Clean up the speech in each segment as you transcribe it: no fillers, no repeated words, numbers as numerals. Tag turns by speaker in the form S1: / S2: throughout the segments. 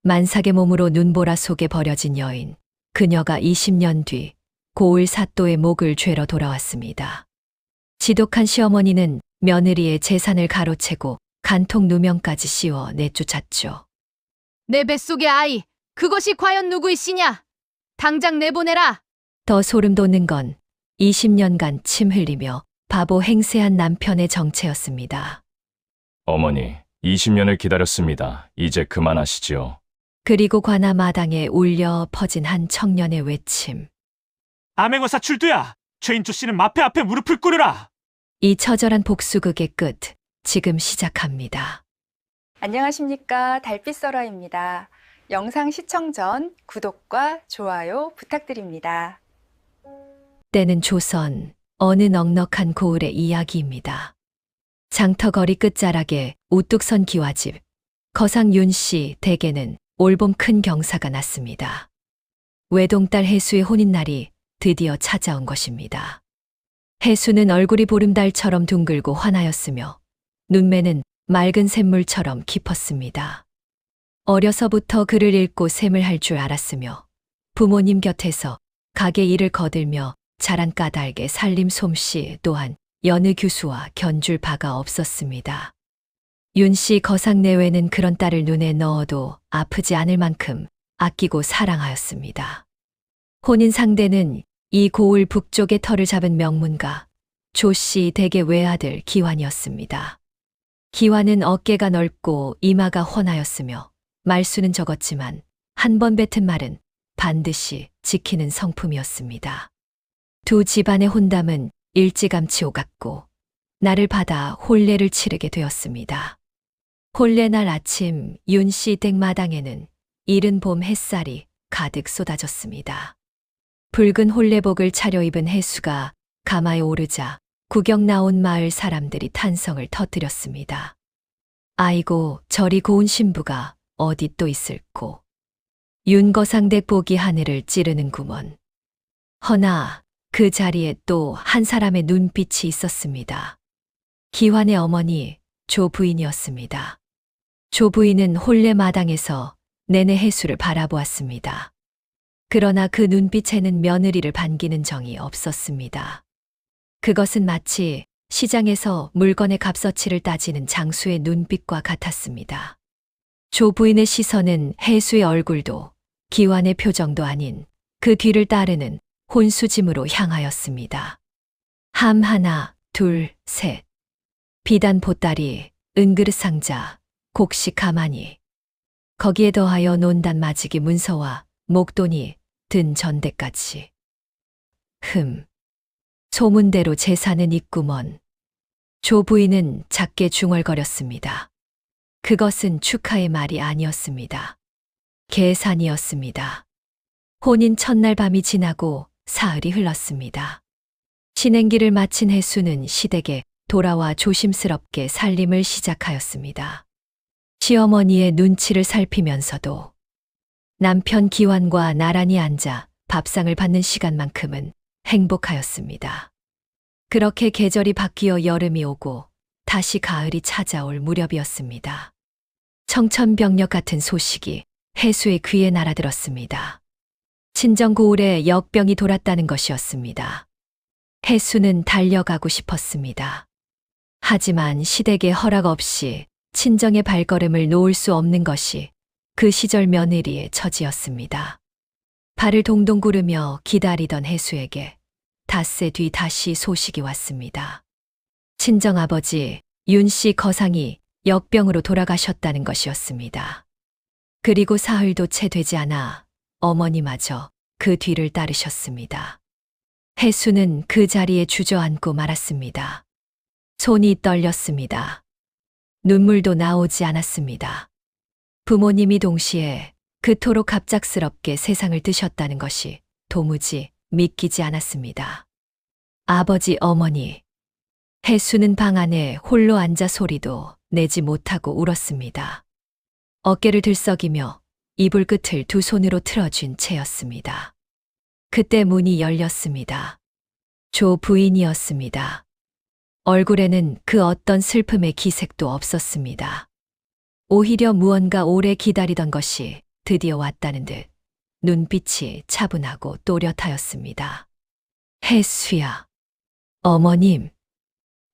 S1: 만삭의 몸으로 눈보라 속에 버려진 여인. 그녀가 20년 뒤 고을 사또의 목을 죄러 돌아왔습니다. 지독한 시어머니는 며느리의 재산을 가로채고 간통 누명까지 씌워 내쫓았죠.
S2: 내 뱃속의 아이, 그것이 과연 누구의 씨냐? 당장 내보내라!
S1: 더 소름 돋는 건 20년간 침 흘리며 바보 행세한 남편의 정체였습니다.
S3: 어머니, 20년을 기다렸습니다. 이제 그만하시지요.
S1: 그리고 관아 마당에 울려 퍼진 한 청년의 외침.
S4: 암행어사 출두야! 최인주 씨는 마패 앞에 무릎을 꿇으라!
S1: 이 처절한 복수극의 끝, 지금 시작합니다.
S5: 안녕하십니까. 달빛설화입니다. 영상 시청 전 구독과 좋아요 부탁드립니다.
S1: 때는 조선, 어느 넉넉한 고을의 이야기입니다. 장터거리 끝자락에 우뚝 선 기와집, 거상 윤씨 댁에는 올봄 큰 경사가 났습니다. 외동딸 혜수의 혼인날이 드디어 찾아온 것입니다. 혜수는 얼굴이 보름달처럼 둥글고 환하였으며 눈매는 맑은 샘물처럼 깊었습니다. 어려서부터 글을 읽고 셈을 할 줄 알았으며 부모님 곁에서 가게 일을 거들며 자란 까닭에 살림 솜씨 또한 여느 규수와 견줄 바가 없었습니다. 윤씨 거상 내외는 그런 딸을 눈에 넣어도 아프지 않을 만큼 아끼고 사랑하였습니다. 혼인 상대는 이 고을 북쪽의 터를 잡은 명문가 조씨 댁의 외아들 기환이었습니다. 기환은 어깨가 넓고 이마가 훤하였으며 말수는 적었지만 한 번 뱉은 말은 반드시 지키는 성품이었습니다. 두 집안의 혼담은 일찌감치 오갔고 날을 받아 혼례를 치르게 되었습니다. 혼례날 아침 윤씨 댁 마당에는 이른 봄 햇살이 가득 쏟아졌습니다. 붉은 혼례복을 차려입은 혜수가 가마에 오르자 구경 나온 마을 사람들이 탄성을 터뜨렸습니다. 아이고, 저리 고운 신부가 어디 또 있을꼬. 윤거상댁 복이 하늘을 찌르는구먼. 허나 그 자리에 또 한 사람의 눈빛이 있었습니다. 기환의 어머니 조 부인이었습니다. 조 부인은 혼례 마당에서 내내 혜수를 바라보았습니다. 그러나 그 눈빛에는 며느리를 반기는 정이 없었습니다. 그것은 마치 시장에서 물건의 값어치를 따지는 장수의 눈빛과 같았습니다. 조 부인의 시선은 혜수의 얼굴도 기환의 표정도 아닌 그 뒤를 따르는 혼수짐으로 향하였습니다. 함 하나, 둘, 셋. 비단 보따리, 은그릇 상자, 곡식 가마니. 거기에 더하여 논단 마지기 문서와 목돈이 든 전대까지. 소문대로 재산은 있구먼. 조 부인은 작게 중얼거렸습니다. 그것은 축하의 말이 아니었습니다. 계산이었습니다. 혼인 첫날 밤이 지나고 사흘이 흘렀습니다. 신행기를 마친 혜수는 시댁에 돌아와 조심스럽게 살림을 시작하였습니다. 시어머니의 눈치를 살피면서도 남편 기환과 나란히 앉아 밥상을 받는 시간만큼은 행복하였습니다. 그렇게 계절이 바뀌어 여름이 오고 다시 가을이 찾아올 무렵이었습니다. 청천벽력 같은 소식이 혜수의 귀에 날아들었습니다. 친정 고을에 역병이 돌았다는 것이었습니다. 혜수는 달려가고 싶었습니다. 하지만 시댁의 허락 없이 친정의 발걸음을 놓을 수 없는 것이 그 시절 며느리의 처지였습니다. 발을 동동 구르며 기다리던 혜수에게 닷새 뒤 다시 소식이 왔습니다. 친정아버지 윤씨 거상이 역병으로 돌아가셨다는 것이었습니다. 그리고 사흘도 채 되지 않아 어머니마저 그 뒤를 따르셨습니다. 혜수는 그 자리에 주저앉고 말았습니다. 손이 떨렸습니다. 눈물도 나오지 않았습니다. 부모님이 동시에 그토록 갑작스럽게 세상을 뜨셨다는 것이 도무지 믿기지 않았습니다. 아버지, 어머니. 혜수는 방 안에 홀로 앉아 소리도 내지 못하고 울었습니다. 어깨를 들썩이며 이불 끝을 두 손으로 틀어쥔 채였습니다. 그때 문이 열렸습니다. 조 부인이었습니다. 얼굴에는 그 어떤 슬픔의 기색도 없었습니다. 오히려 무언가 오래 기다리던 것이 드디어 왔다는 듯 눈빛이 차분하고 또렷하였습니다. 혜수야. 어머님.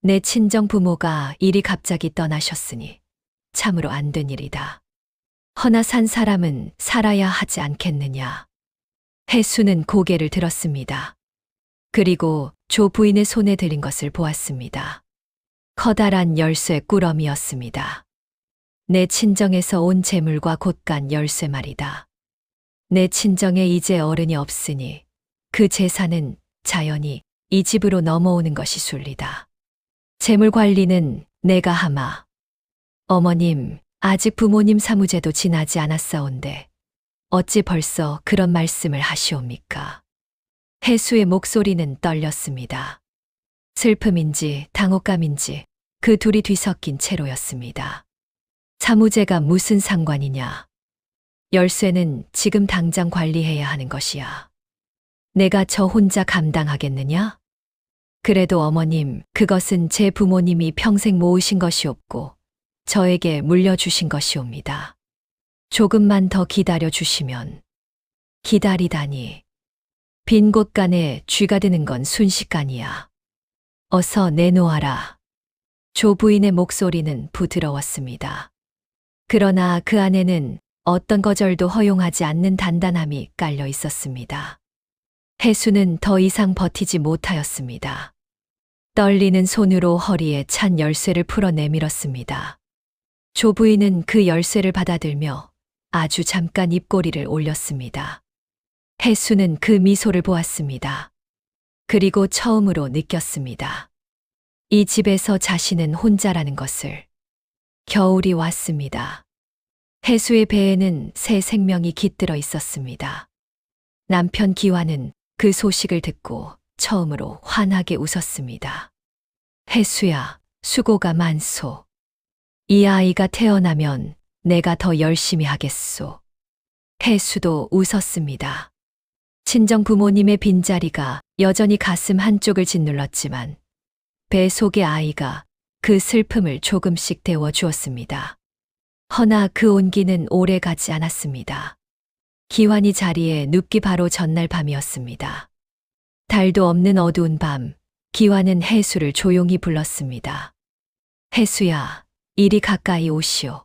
S1: 내 친정 부모가 이리 갑자기 떠나셨으니 참으로 안 된 일이다. 허나 산 사람은 살아야 하지 않겠느냐. 혜수는 고개를 들었습니다. 그리고 조 부인의 손에 들린 것을 보았습니다. 커다란 열쇠 꾸러미였습니다. 내 친정에서 온 재물과 곳간 열쇠 말이다. 내 친정에 이제 어른이 없으니 그 재산은 자연히 이 집으로 넘어오는 것이 순리다. 재물 관리는 내가 하마. 어머님, 아직 부모님 사무제도 지나지 않았사온데 어찌 벌써 그런 말씀을 하시옵니까? 혜수의 목소리는 떨렸습니다. 슬픔인지 당혹감인지 그 둘이 뒤섞인 채로였습니다. 사무제가 무슨 상관이냐? 열쇠는 지금 당장 관리해야 하는 것이야. 내가 저 혼자 감당하겠느냐? 그래도 어머님, 그것은 제 부모님이 평생 모으신 것이옵고 저에게 물려주신 것이옵니다. 조금만 더 기다려 주시면. 기다리다니. 빈 곳간에 쥐가 드는 건 순식간이야. 어서 내놓아라. 조 부인의 목소리는 부드러웠습니다. 그러나 그 안에는 어떤 거절도 허용하지 않는 단단함이 깔려 있었습니다. 혜수는 더 이상 버티지 못하였습니다. 떨리는 손으로 허리에 찬 열쇠를 풀어 내밀었습니다. 조 부인은 그 열쇠를 받아들며 아주 잠깐 입꼬리를 올렸습니다. 혜수는 그 미소를 보았습니다. 그리고 처음으로 느꼈습니다. 이 집에서 자신은 혼자라는 것을. 겨울이 왔습니다. 혜수의 배에는 새 생명이 깃들어 있었습니다. 남편 기환은 그 소식을 듣고 처음으로 환하게 웃었습니다. 혜수야, 수고가 많소. 이 아이가 태어나면 내가 더 열심히 하겠소. 혜수도 웃었습니다. 친정 부모님의 빈자리가 여전히 가슴 한쪽을 짓눌렀지만 배 속의 아이가 그 슬픔을 조금씩 데워주었습니다. 허나 그 온기는 오래 가지 않았습니다. 기환이 자리에 눕기 바로 전날 밤이었습니다. 달도 없는 어두운 밤, 기환은 혜수를 조용히 불렀습니다. 혜수야, 이리 가까이 오시오.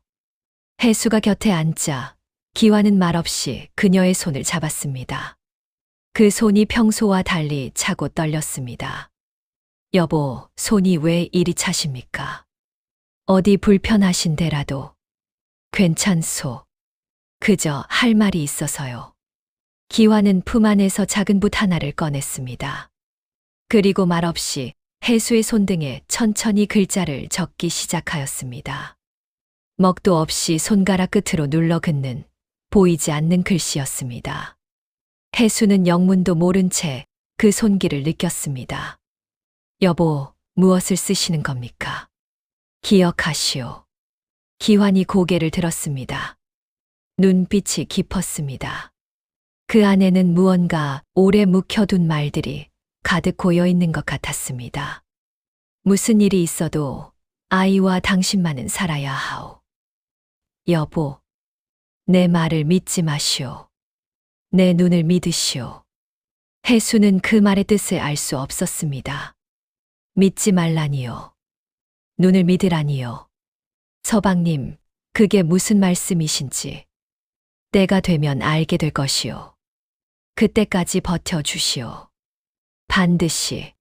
S1: 혜수가 곁에 앉자 기환은 말없이 그녀의 손을 잡았습니다. 그 손이 평소와 달리 차고 떨렸습니다. 여보, 손이 왜 이리 차십니까? 어디 불편하신 데라도. 괜찮소. 그저 할 말이 있어서요. 기환은 품 안에서 작은 붓 하나를 꺼냈습니다. 그리고 말없이 혜수의 손등에 천천히 글자를 적기 시작하였습니다. 먹도 없이 손가락 끝으로 눌러 긋는 보이지 않는 글씨였습니다. 혜수는 영문도 모른 채 그 손길을 느꼈습니다. 여보, 무엇을 쓰시는 겁니까? 기억하시오. 기환이 고개를 들었습니다. 눈빛이 깊었습니다. 그 안에는 무언가 오래 묵혀둔 말들이 가득 고여 있는 것 같았습니다. 무슨 일이 있어도 아이와 당신만은 살아야 하오. 여보, 내 말을 믿지 마시오. 내 눈을 믿으시오. 혜수는 그 말의 뜻을 알 수 없었습니다. 믿지 말라니요. 눈을 믿으라니요. 서방님, 그게 무슨 말씀이신지 때가 되면 알게 될 것이오. 그때까지 버텨주시오. 반드시.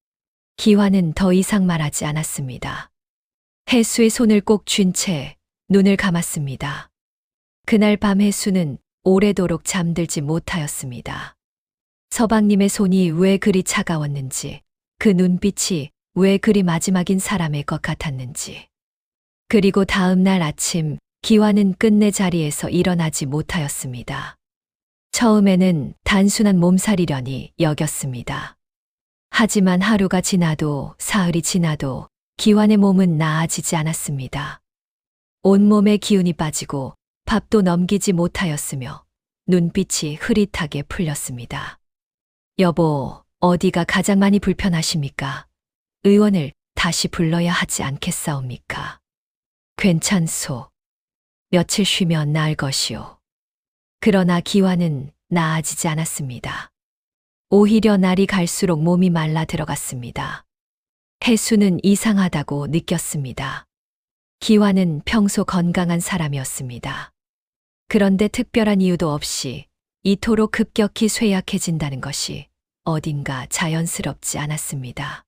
S1: 기환은 더 이상 말하지 않았습니다. 혜수의 손을 꼭 쥔 채 눈을 감았습니다. 그날 밤 혜수는 오래도록 잠들지 못하였습니다. 서방님의 손이 왜 그리 차가웠는지, 그 눈빛이 왜 그리 마지막인 사람의 것 같았는지. 그리고 다음 날 아침 기환은 끝내 자리에서 일어나지 못하였습니다. 처음에는 단순한 몸살이려니 여겼습니다. 하지만 하루가 지나도 사흘이 지나도 기환의 몸은 나아지지 않았습니다. 온몸에 기운이 빠지고 밥도 넘기지 못하였으며 눈빛이 흐릿하게 풀렸습니다. 여보, 어디가 가장 많이 불편하십니까? 의원을 다시 불러야 하지 않겠사옵니까? 괜찮소. 며칠 쉬면 나을 것이오. 그러나 기완은 나아지지 않았습니다. 오히려 날이 갈수록 몸이 말라 들어갔습니다. 혜수는 이상하다고 느꼈습니다. 기완은 평소 건강한 사람이었습니다. 그런데 특별한 이유도 없이 이토록 급격히 쇠약해진다는 것이 어딘가 자연스럽지 않았습니다.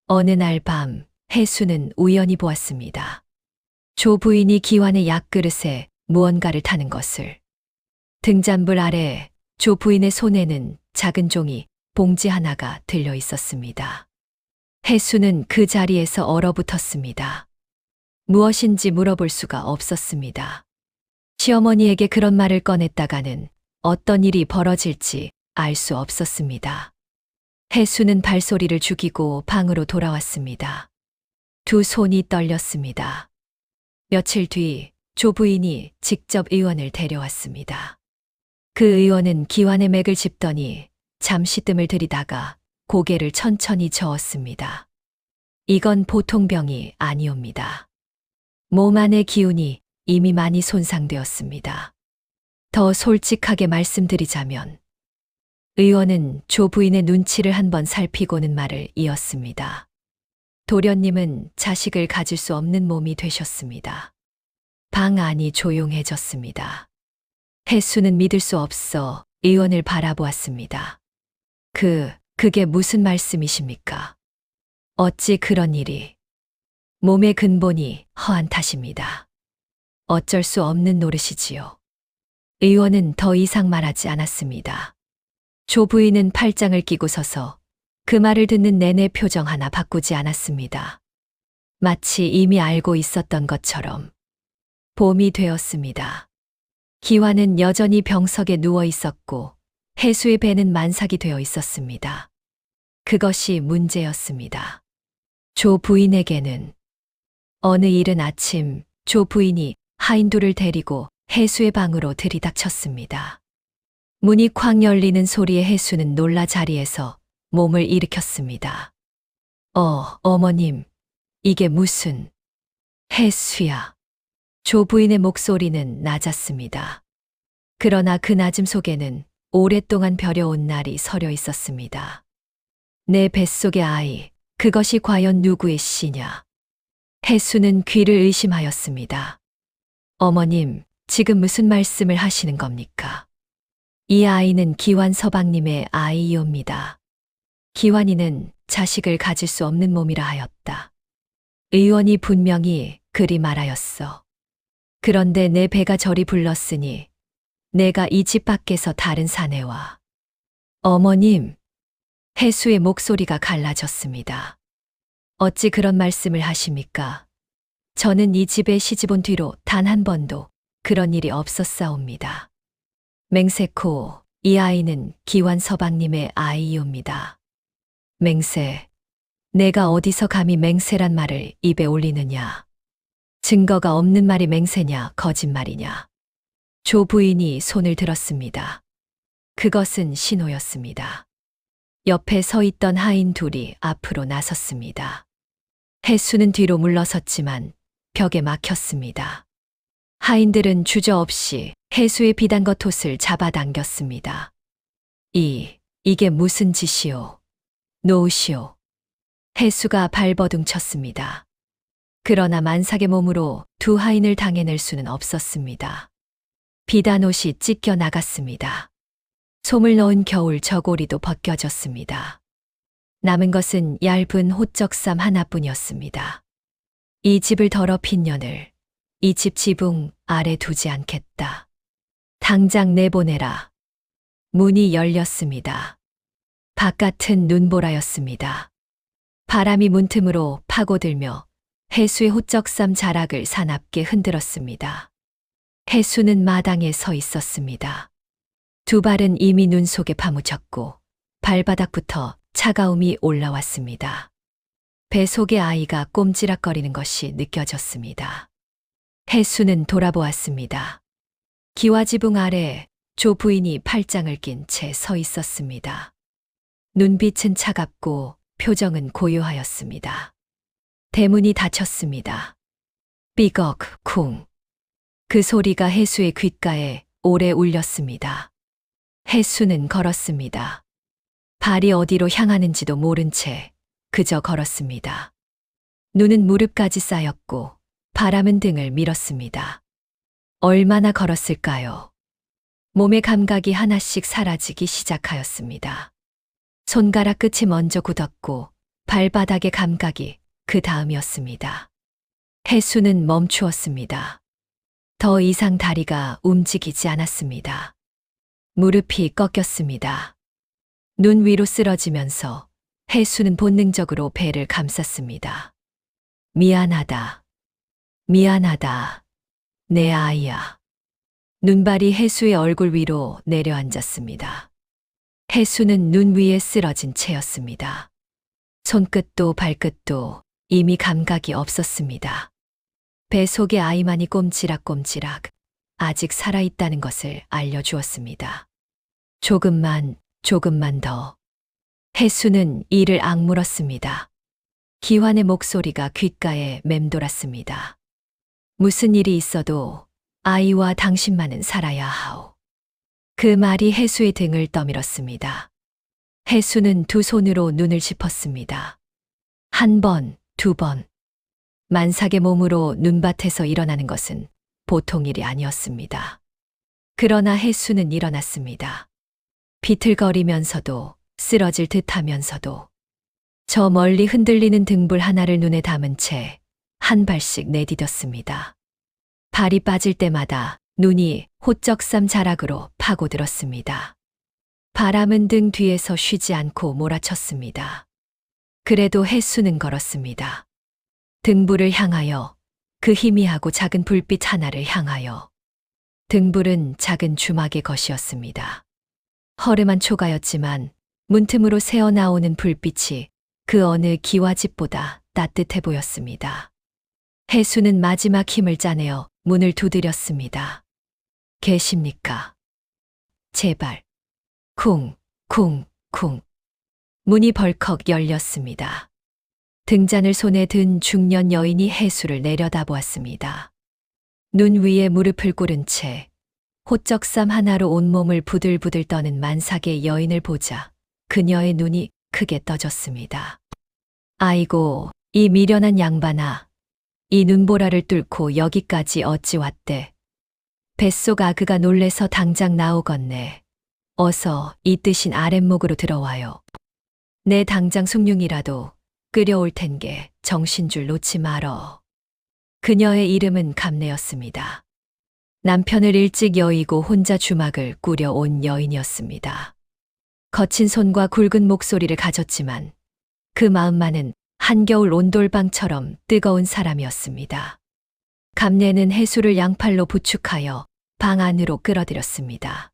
S1: 어느 날 밤 혜수는 우연히 보았습니다. 조 부인이 기완의 약그릇에 무언가를 타는 것을. 등잔불 아래 조 부인의 손에는 작은 종이 봉지 하나가 들려 있었습니다. 혜수는 그 자리에서 얼어붙었습니다. 무엇인지 물어볼 수가 없었습니다. 시어머니에게 그런 말을 꺼냈다가는 어떤 일이 벌어질지 알 수 없었습니다. 혜수는 발소리를 죽이고 방으로 돌아왔습니다. 두 손이 떨렸습니다. 며칠 뒤 조 부인이 직접 의원을 데려왔습니다. 그 의원은 기완의 맥을 짚더니 잠시 뜸을 들이다가 고개를 천천히 저었습니다. 이건 보통 병이 아니옵니다. 몸 안의 기운이 이미 많이 손상되었습니다. 더 솔직하게 말씀드리자면 의원은 조 부인의 눈치를 한번 살피고는 말을 이었습니다. 도련님은 자식을 가질 수 없는 몸이 되셨습니다. 방 안이 조용해졌습니다. 혜수는 믿을 수 없어 의원을 바라보았습니다. 그게 무슨 말씀이십니까? 어찌 그런 일이? 몸의 근본이 허한 탓입니다. 어쩔 수 없는 노릇이지요. 의원은 더 이상 말하지 않았습니다. 조 부인은 팔짱을 끼고 서서 그 말을 듣는 내내 표정 하나 바꾸지 않았습니다. 마치 이미 알고 있었던 것처럼. 봄이 되었습니다. 기완은 여전히 병석에 누워 있었고 혜수의 배는 만삭이 되어 있었습니다. 그것이 문제였습니다. 조 부인에게는 어느 이른 아침 조 부인이 하인 둘을 데리고 혜수의 방으로 들이닥쳤습니다. 문이 쾅 열리는 소리에 혜수는 놀라 자리에서 몸을 일으켰습니다. 어머님, 이게 무슨... 혜수야. 조 부인의 목소리는 낮았습니다. 그러나 그 낮음 속에는 오랫동안 벼려온 날이 서려 있었습니다. 내 뱃속의 아이, 그것이 과연 누구의 씨냐? 혜수는 귀를 의심하였습니다. 어머님, 지금 무슨 말씀을 하시는 겁니까? 이 아이는 기완 서방님의 아이이옵니다. 기완이는 자식을 가질 수 없는 몸이라 하였다. 의원이 분명히 그리 말하였어. 그런데 내 배가 저리 불렀으니 내가 이 집 밖에서 다른 사내와. 어머님, 혜수의 목소리가 갈라졌습니다. 어찌 그런 말씀을 하십니까? 저는 이 집에 시집온 뒤로 단 한 번도 그런 일이 없었사옵니다. 맹세코, 이 아이는 기완 서방님의 아이이옵니다. 맹세, 내가 어디서 감히 맹세란 말을 입에 올리느냐? 증거가 없는 말이 맹세냐, 거짓말이냐? 조 부인이 손을 들었습니다. 그것은 신호였습니다. 옆에 서 있던 하인 둘이 앞으로 나섰습니다. 혜수는 뒤로 물러섰지만 벽에 막혔습니다. 하인들은 주저없이 혜수의 비단겉 옷을 잡아당겼습니다. 이게 무슨 짓이오? 놓으시오. 혜수가 발버둥 쳤습니다. 그러나 만삭의 몸으로 두 하인을 당해낼 수는 없었습니다. 비단옷이 찢겨 나갔습니다. 솜을 넣은 겨울 저고리도 벗겨졌습니다. 남은 것은 얇은 호적삼 하나뿐이었습니다. 이 집을 더럽힌 년을 이 집 지붕 아래 두지 않겠다. 당장 내보내라. 문이 열렸습니다. 바깥은 눈보라였습니다. 바람이 문틈으로 파고들며 혜수의 호적삼 자락을 사납게 흔들었습니다. 혜수는 마당에 서 있었습니다. 두 발은 이미 눈 속에 파묻혔고 발바닥부터 차가움이 올라왔습니다. 배 속의 아이가 꼼지락거리는 것이 느껴졌습니다. 혜수는 돌아보았습니다. 기와지붕 아래 조 부인이 팔짱을 낀 채 서 있었습니다. 눈빛은 차갑고 표정은 고요하였습니다. 대문이 닫혔습니다. 삐걱 쿵. 그 소리가 혜수의 귓가에 오래 울렸습니다. 혜수는 걸었습니다. 발이 어디로 향하는지도 모른 채 그저 걸었습니다. 눈은 무릎까지 쌓였고 바람은 등을 밀었습니다. 얼마나 걸었을까요? 몸의 감각이 하나씩 사라지기 시작하였습니다. 손가락 끝이 먼저 굳었고 발바닥의 감각이 그 다음이었습니다. 혜수는 멈추었습니다. 더 이상 다리가 움직이지 않았습니다. 무릎이 꺾였습니다. 눈 위로 쓰러지면서 혜수는 본능적으로 배를 감쌌습니다. 미안하다. 미안하다. 내 아이야. 눈발이 혜수의 얼굴 위로 내려앉았습니다. 혜수는 눈 위에 쓰러진 채였습니다. 손끝도 발끝도 이미 감각이 없었습니다. 배 속의 아이만이 꼼지락꼼지락 아직 살아있다는 것을 알려주었습니다. 조금만 더. 혜수는 이를 악물었습니다. 기환의 목소리가 귓가에 맴돌았습니다. 무슨 일이 있어도 아이와 당신만은 살아야 하오. 그 말이 혜수의 등을 떠밀었습니다. 혜수는 두 손으로 눈을 짚었습니다. 한 번, 두 번. 만삭의 몸으로 눈밭에서 일어나는 것은 보통 일이 아니었습니다. 그러나 혜수는 일어났습니다. 비틀거리면서도 쓰러질 듯하면서도 저 멀리 흔들리는 등불 하나를 눈에 담은 채 한 발씩 내디뎠습니다. 발이 빠질 때마다 눈이 호쩍삼 자락으로 파고들었습니다. 바람은 등 뒤에서 쉬지 않고 몰아쳤습니다. 그래도 혜수는 걸었습니다. 등불을 향하여, 그 희미하고 작은 불빛 하나를 향하여. 등불은 작은 주막의 것이었습니다. 허름한 초가였지만 문틈으로 새어나오는 불빛이 그 어느 기와집보다 따뜻해 보였습니다. 혜수는 마지막 힘을 짜내어 문을 두드렸습니다. 계십니까? 제발. 쿵, 쿵, 쿵. 문이 벌컥 열렸습니다. 등잔을 손에 든 중년 여인이 혜수를 내려다보았습니다. 눈 위에 무릎을 꿇은 채 호쩍삼 하나로 온몸을 부들부들 떠는 만삭의 여인을 보자 그녀의 눈이 크게 떠졌습니다. 아이고, 이 미련한 양반아. 이 눈보라를 뚫고 여기까지 어찌 왔대. 뱃속 아그가 놀래서 당장 나오겠네. 어서 이 뜻인 아랫목으로 들어와요. 내 당장 숭늉이라도 끓여올 텐게 정신줄 놓지 말어. 그녀의 이름은 감내였습니다. 남편을 일찍 여의고 혼자 주막을 꾸려온 여인이었습니다. 거친 손과 굵은 목소리를 가졌지만 그 마음만은 한겨울 온돌방처럼 뜨거운 사람이었습니다. 감내는 혜수를 양팔로 부축하여 방 안으로 끌어들였습니다.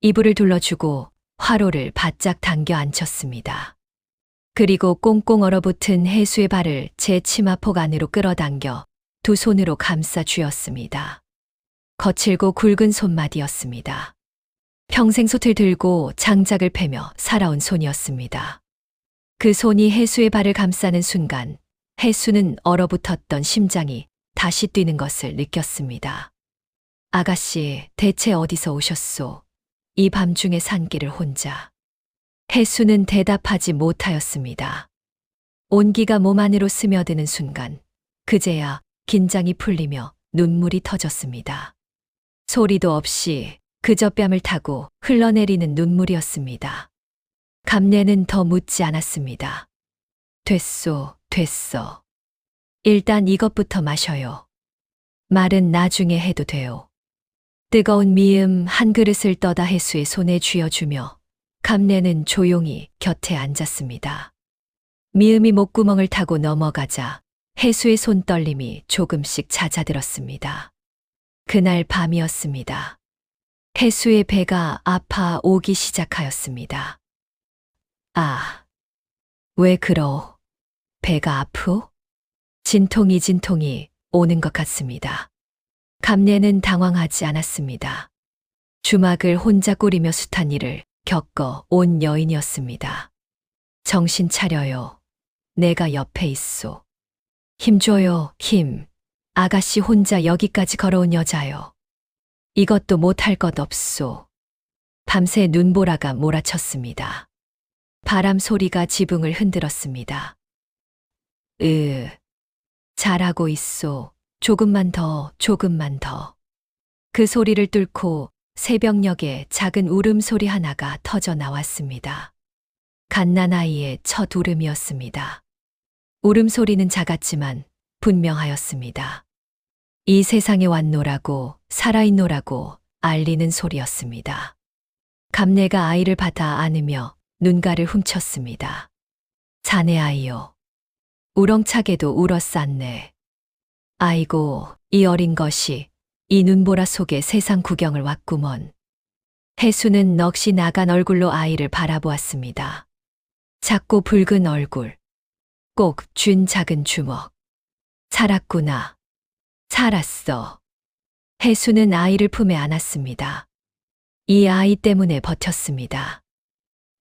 S1: 이불을 둘러주고 화로를 바짝 당겨 앉혔습니다. 그리고 꽁꽁 얼어붙은 혜수의 발을 제 치마폭 안으로 끌어당겨 두 손으로 감싸 쥐었습니다. 거칠고 굵은 손마디였습니다. 평생 솥을 들고 장작을 패며 살아온 손이었습니다. 그 손이 혜수의 발을 감싸는 순간 혜수는 얼어붙었던 심장이 다시 뛰는 것을 느꼈습니다. 아가씨, 대체 어디서 오셨소? 이 밤중에 산길을 혼자. 혜수는 대답하지 못하였습니다. 온기가 몸 안으로 스며드는 순간 그제야 긴장이 풀리며 눈물이 터졌습니다. 소리도 없이 그저 뺨을 타고 흘러내리는 눈물이었습니다. 감내는 더 묻지 않았습니다. 됐소, 됐어. 일단 이것부터 마셔요. 말은 나중에 해도 돼요. 뜨거운 미음 한 그릇을 떠다 혜수의 손에 쥐어주며 감내는 조용히 곁에 앉았습니다. 미음이 목구멍을 타고 넘어가자 혜수의 손떨림이 조금씩 잦아들었습니다. 그날 밤이었습니다. 혜수의 배가 아파 오기 시작하였습니다. 아, 왜 그러? 배가 아프? 진통이 오는 것 같습니다. 감내는 당황하지 않았습니다. 주막을 혼자 꾸리며 숱한 일을 겪어 온 여인이었습니다. 정신 차려요. 내가 옆에 있소. 힘줘요, 힘. 아가씨 혼자 여기까지 걸어온 여자요. 이것도 못할 것 없소. 밤새 눈보라가 몰아쳤습니다. 바람 소리가 지붕을 흔들었습니다. 잘하고 있소. 조금만 더, 조금만 더. 그 소리를 뚫고 새벽녘에 작은 울음소리 하나가 터져 나왔습니다. 갓난아이의 첫 울음이었습니다. 울음소리는 작았지만 분명하였습니다. 이 세상에 왔노라고, 살아있노라고 알리는 소리였습니다. 감내가 아이를 받아 안으며 눈가를 훔쳤습니다. 자네 아이요. 우렁차게도 울었쌌네. 아이고, 이 어린 것이 이 눈보라 속에 세상 구경을 왔구먼. 해수는 넋이 나간 얼굴로 아이를 바라보았습니다. 작고 붉은 얼굴, 꼭 쥔 작은 주먹. 살았구나. 살았어. 해수는 아이를 품에 안았습니다. 이 아이 때문에 버텼습니다.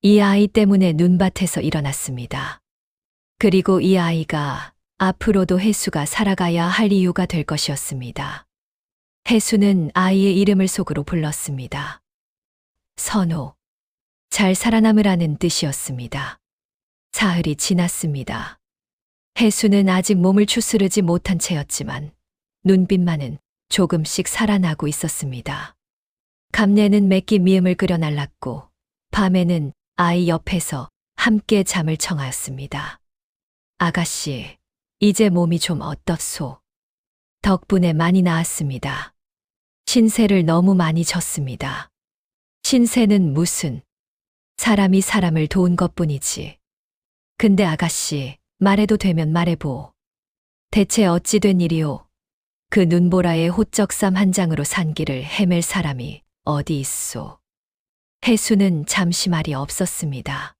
S1: 이 아이 때문에 눈밭에서 일어났습니다. 그리고 이 아이가 앞으로도 해수가 살아가야 할 이유가 될 것이었습니다. 해수는 아이의 이름을 속으로 불렀습니다. 선호. 잘 살아남으라는 뜻이었습니다. 사흘이 지났습니다. 해수는 아직 몸을 추스르지 못한 채였지만 눈빛만은 조금씩 살아나고 있었습니다. 감내는 맵기 미음을 끓여 날랐고 밤에는 아이 옆에서 함께 잠을 청하였습니다. 아가씨, 이제 몸이 좀 어떻소? 덕분에 많이 나았습니다. 신세를 너무 많이 졌습니다. 신세는 무슨? 사람이 사람을 도운 것뿐이지. 근데 아가씨, 말해도 되면 말해보. 대체 어찌 된 일이오? 그 눈보라의 호적삼 한 장으로 산 길을 헤맬 사람이 어디 있소? 해수는 잠시 말이 없었습니다.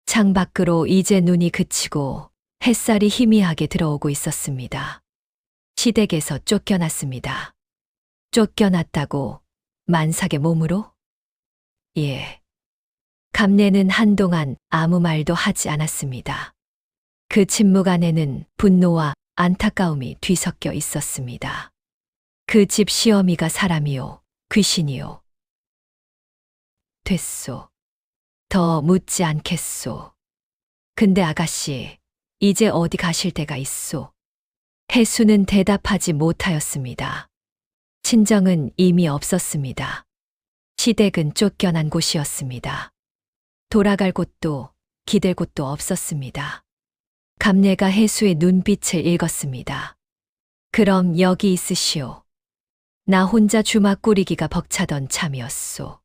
S1: 창밖으로 이제 눈이 그치고 햇살이 희미하게 들어오고 있었습니다. 시댁에서 쫓겨났습니다. 쫓겨났다고 만삭의 몸으로? 예. 감내는 한동안 아무 말도 하지 않았습니다. 그 침묵 안에는 분노와 안타까움이 뒤섞여 있었습니다. 그 집 시어미가 사람이요, 귀신이요. 됐소. 더 묻지 않겠소. 근데 아가씨, 이제 어디 가실 데가 있소? 해수는 대답하지 못하였습니다. 친정은 이미 없었습니다. 시댁은 쫓겨난 곳이었습니다. 돌아갈 곳도 기댈 곳도 없었습니다. 감내가 해수의 눈빛을 읽었습니다. 그럼 여기 있으시오. 나 혼자 주막 꾸리기가 벅차던 참이었소.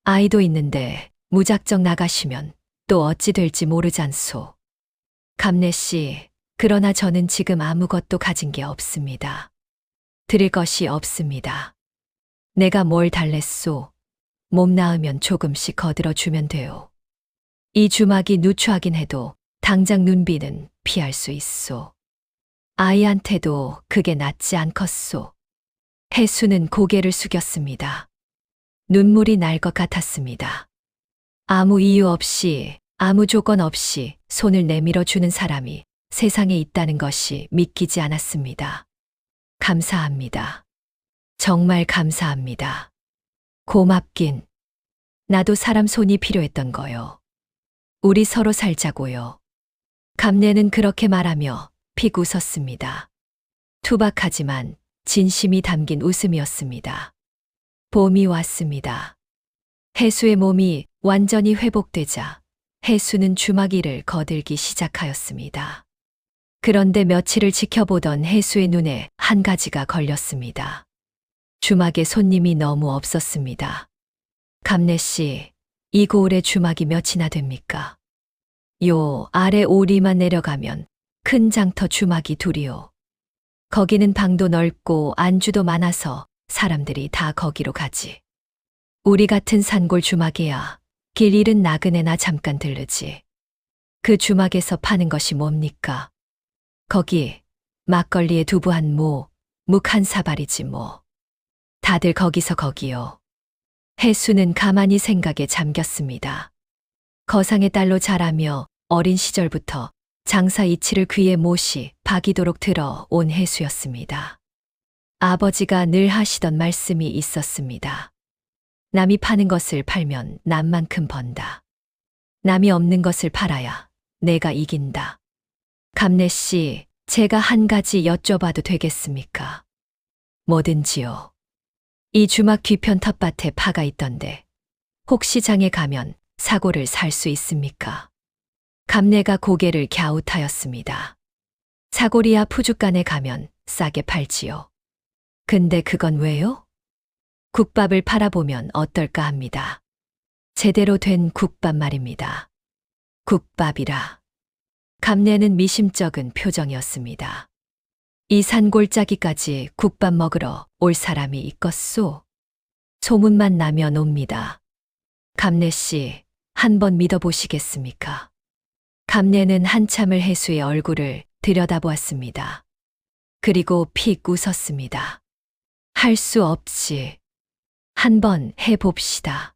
S1: 아이도 있는데 무작정 나가시면 또 어찌 될지 모르잖소. 감내 씨, 그러나 저는 지금 아무것도 가진 게 없습니다. 드릴 것이 없습니다. 내가 뭘 달랬소? 몸 나으면 조금씩 거들어 주면 돼요. 이 주막이 누추하긴 해도 당장 눈비는 피할 수 있소. 아이한테도 그게 낫지 않겠소. 해수는 고개를 숙였습니다. 눈물이 날 것 같았습니다. 아무 이유 없이, 아무 조건 없이 손을 내밀어 주는 사람이 세상에 있다는 것이 믿기지 않았습니다. 감사합니다. 정말 감사합니다. 고맙긴. 나도 사람 손이 필요했던 거요. 우리 서로 살자고요. 감내는 그렇게 말하며 픽 웃었습니다. 투박하지만 진심이 담긴 웃음이었습니다. 봄이 왔습니다. 해수의 몸이 완전히 회복되자 해수는 주막이를 거들기 시작하였습니다. 그런데 며칠을 지켜보던 해수의 눈에 한 가지가 걸렸습니다. 주막에 손님이 너무 없었습니다. 감내 씨, 이 고을에 주막이 몇이나 됩니까? 요 아래 오리만 내려가면 큰 장터 주막이 둘이요. 거기는 방도 넓고 안주도 많아서 사람들이 다 거기로 가지. 우리 같은 산골 주막이야 길 잃은 나그네나 잠깐 들르지. 그 주막에서 파는 것이 뭡니까? 거기 막걸리에 두부 한 모, 묵 한 사발이지 뭐. 다들 거기서 거기요. 해수는 가만히 생각에 잠겼습니다. 거상의 딸로 자라며 어린 시절부터 장사 이치를 귀에 못이 박이도록 들어 온 해수였습니다. 아버지가 늘 하시던 말씀이 있었습니다. 남이 파는 것을 팔면 남만큼 번다. 남이 없는 것을 팔아야 내가 이긴다. 감내 씨, 제가 한 가지 여쭤봐도 되겠습니까? 뭐든지요. 이 주막 뒤편 텃밭에 파가 있던데 혹시 장에 가면 사고를 살 수 있습니까? 감내가 고개를 갸웃하였습니다. 사고리야 푸주간에 가면 싸게 팔지요. 근데 그건 왜요? 국밥을 팔아보면 어떨까 합니다. 제대로 된 국밥 말입니다. 국밥이라. 감내는 미심쩍은 표정이었습니다. 이 산골짜기까지 국밥 먹으러 올 사람이 있겠소? 소문만 나면 옵니다. 감내 씨, 한번 믿어보시겠습니까? 감내는 한참을 해수의 얼굴을 들여다보았습니다. 그리고 픽 웃었습니다. 할 수 없지. 한번 해봅시다.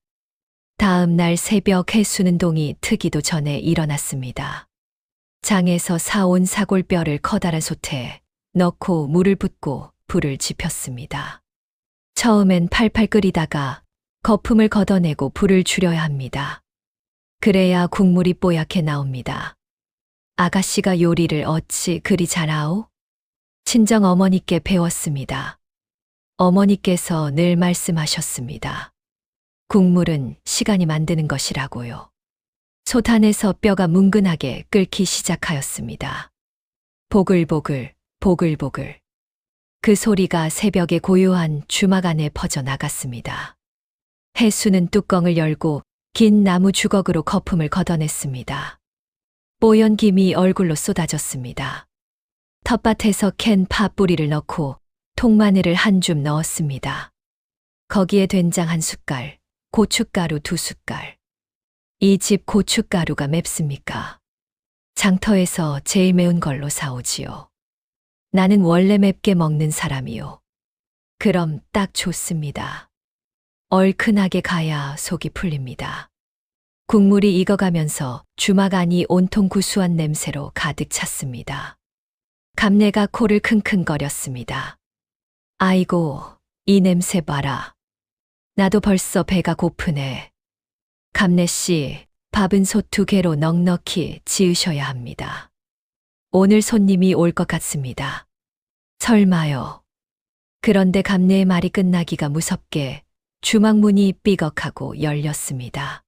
S1: 다음 날 새벽 해수는 동이 트기도 전에 일어났습니다. 장에서 사온 사골뼈를 커다란 솥에 넣고 물을 붓고 불을 지폈습니다. 처음엔 팔팔 끓이다가 거품을 걷어내고 불을 줄여야 합니다. 그래야 국물이 뽀얗게 나옵니다. 아가씨가 요리를 어찌 그리 잘하오? 친정 어머니께 배웠습니다. 어머니께서 늘 말씀하셨습니다. 국물은 시간이 만드는 것이라고요. 솥 안에서 뼈가 뭉근하게 끓기 시작하였습니다. 보글보글, 보글보글. 그 소리가 새벽의 고요한 주막 안에 퍼져나갔습니다. 해수는 뚜껑을 열고 긴 나무 주걱으로 거품을 걷어냈습니다. 뽀연 김이 얼굴로 쏟아졌습니다. 텃밭에서 캔 파 뿌리를 넣고 통마늘을 한 줌 넣었습니다. 거기에 된장 한 숟갈, 고춧가루 2숟갈. 이 집 고춧가루가 맵습니까? 장터에서 제일 매운 걸로 사오지요. 나는 원래 맵게 먹는 사람이요. 그럼 딱 좋습니다. 얼큰하게 가야 속이 풀립니다. 국물이 익어가면서 주막 안이 온통 구수한 냄새로 가득 찼습니다. 감내가 코를 킁킁거렸습니다. 아이고, 이 냄새 봐라. 나도 벌써 배가 고프네. 감내 씨, 밥은 솥 2개로 넉넉히 지으셔야 합니다. 오늘 손님이 올 것 같습니다. 설마요. 그런데 감내의 말이 끝나기가 무섭게 주막 문이 삐걱하고 열렸습니다.